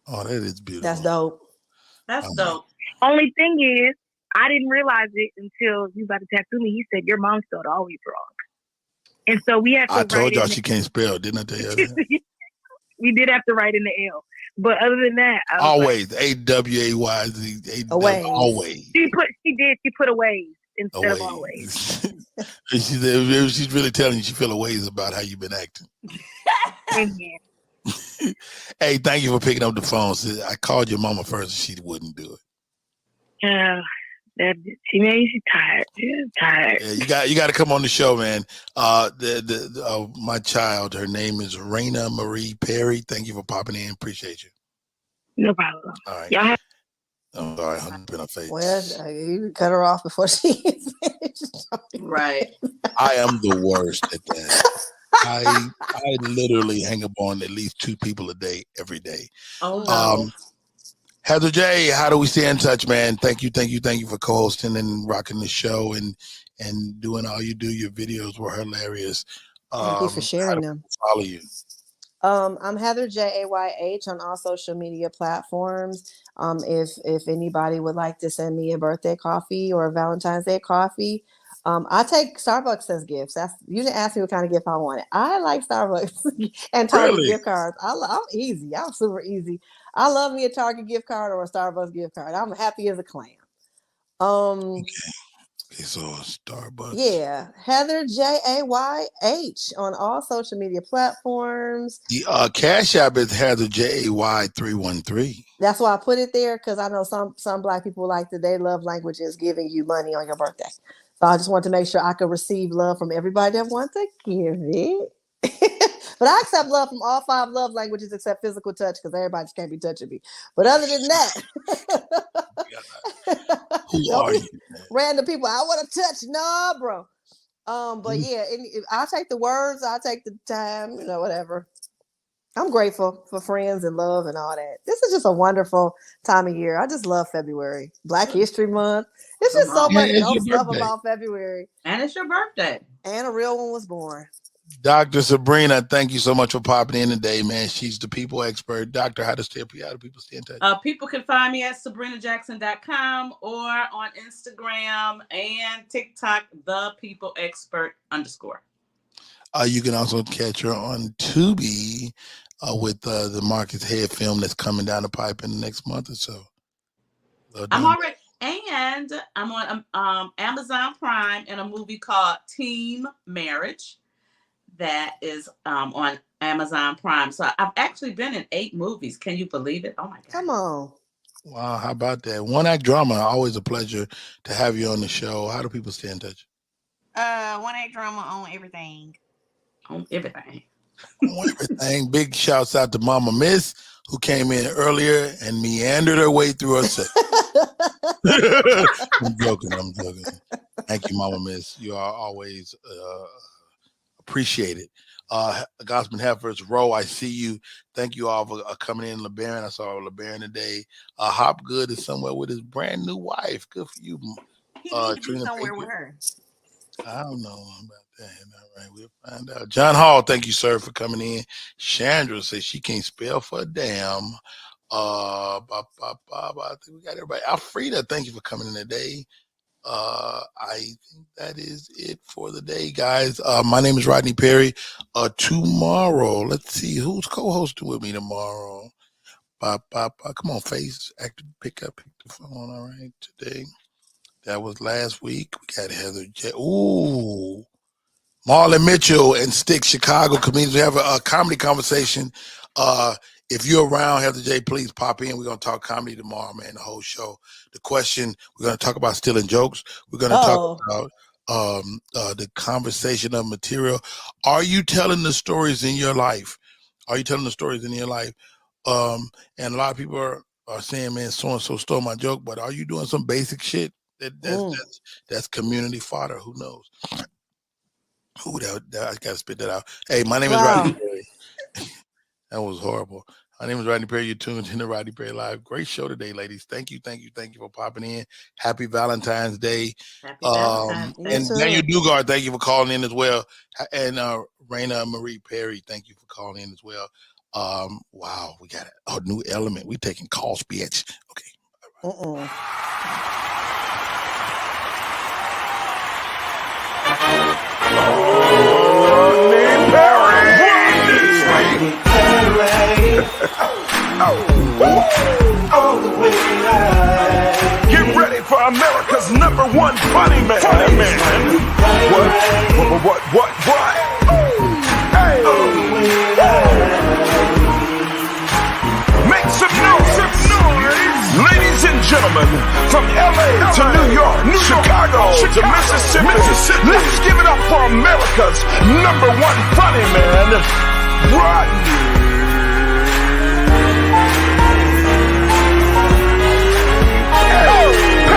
Oh, that is beautiful. That's dope. That's dope. Only thing is, I didn't realize it until you about to tattoo me. He said, your mom spelled always wrong. And so we had to I told y'all in she can't spell, didn't I tell you that? We did have to write in the L. But other than that, I was always, like, A-W-A-Y-Z, always. She put a ways instead of always. She's really telling you she feel a ways about how you've been acting. Hey, thank you for picking up the phone. I called your mama first and she wouldn't do it. She made you tired. She's tired. Yeah, you got to come on the show, man. My child, her name is Raina Marie Perry. Thank you for popping in. Appreciate you. No problem. All right. I'm sorry, I'm in her face. Well, you cut her off before she finished. Right. I am the worst at that. I literally hang up on at least 2 people a day, every day. Oh no. Heather J, how do we stay in touch, man? Thank you for co-hosting and rocking the show and doing all you do. Your videos were hilarious. Thank you for sharing them. Follow you. I'm Heather JAYH on all social media platforms. If anybody would like to send me a birthday coffee or a Valentine's Day coffee, I take Starbucks as gifts. You didn't ask me what kind of gift I wanted. I like Starbucks and Target gift cards. I'm easy. I'm super easy. I love me a Target gift card or a Starbucks gift card. I'm happy as a clam. Okay, so Starbucks. Yeah, Heather JAYH on all social media platforms. The Cash App is Heather JAY313. That's why I put it there, because I know some Black people they love languages giving you money on your birthday. So I just want to make sure I could receive love from everybody that wants to give it. But I accept love from all 5 love languages except physical touch, because everybody just can't be touching me. But other than that, who are you? Random people, I want to touch. Nah, bro. But yeah, I'll take the words, I'll take the time, whatever. I'm grateful for friends and love and all that. This is just a wonderful time of year. I just love February. Black History Month. It's just so much dope stuff about February. And it's your birthday. And a real one was born. Dr. Sabrina, thank you so much for popping in today, man. She's the people expert. Doctor, how do people stay in touch? People can find me at sabrinajackson.com or on Instagram and TikTok, _thepeopleexpert_. You can also catch her on Tubi with the Marcus Head film that's coming down the pipe in the next month or so. I'm already, and I'm on Amazon Prime in a movie called Team Marriage that is on Amazon Prime. So I've actually been in 8 movies. Can you believe it? Oh my God. Come on. Wow, how about that? One Act Drama, always a pleasure to have you on the show. How do people stay in touch? One Act Drama on everything. On everything. On everything. Big shouts out to Mama Miss, who came in earlier and meandered her way through her set. I'm joking. Thank you, Mama Miss. You are always appreciated. Gospel Heifers Row, I see you. Thank you all for coming in. LeBaron, I saw LeBaron today. Hopgood is somewhere with his brand new wife. Good for you. He needs to be somewhere with her. I don't know about that. All right, we'll find out. John Hall, thank you, sir, for coming in. Chandra says she can't spell for a damn. I think we got everybody. Alfreda, thank you for coming in today. I think that is it for the day, guys. My name is Rodney Perry. Tomorrow, let's see who's co-hosting with me tomorrow. Come on, Face. Pick the phone. All right, today. That was last week. We got Heather J. Ooh, Marlon Mitchell and Stick Chicago comedians. We have a comedy conversation. If you're around, Heather J, please pop in. We're going to talk comedy tomorrow, man, the whole show. The question, we're going to talk about stealing jokes. We're going to talk about the conversation of material. Are you telling the stories in your life? And a lot of people are saying, man, so-and-so stole my joke, but are you doing some basic shit? That's community fodder. Who knows? I got to spit that out. Hey, my name is Rodney Perry. That was horrible. My name is Rodney Perry. You're tuned in to Rodney Perry Live. Great show today, ladies. Thank you for popping in. Happy Valentine's Day. Happy Valentine's Day. And Daniel Dugard, thank you for calling in as well. And Raina Marie Perry, thank you for calling in as well. Wow, we got a new element. We taking calls, bitch. Okay. Get ready for America's number one funny man. What? Hey. Make some noise. Ladies and gentlemen, from LA to New York, Chicago to Mississippi, let's give it up for America's number one funny man.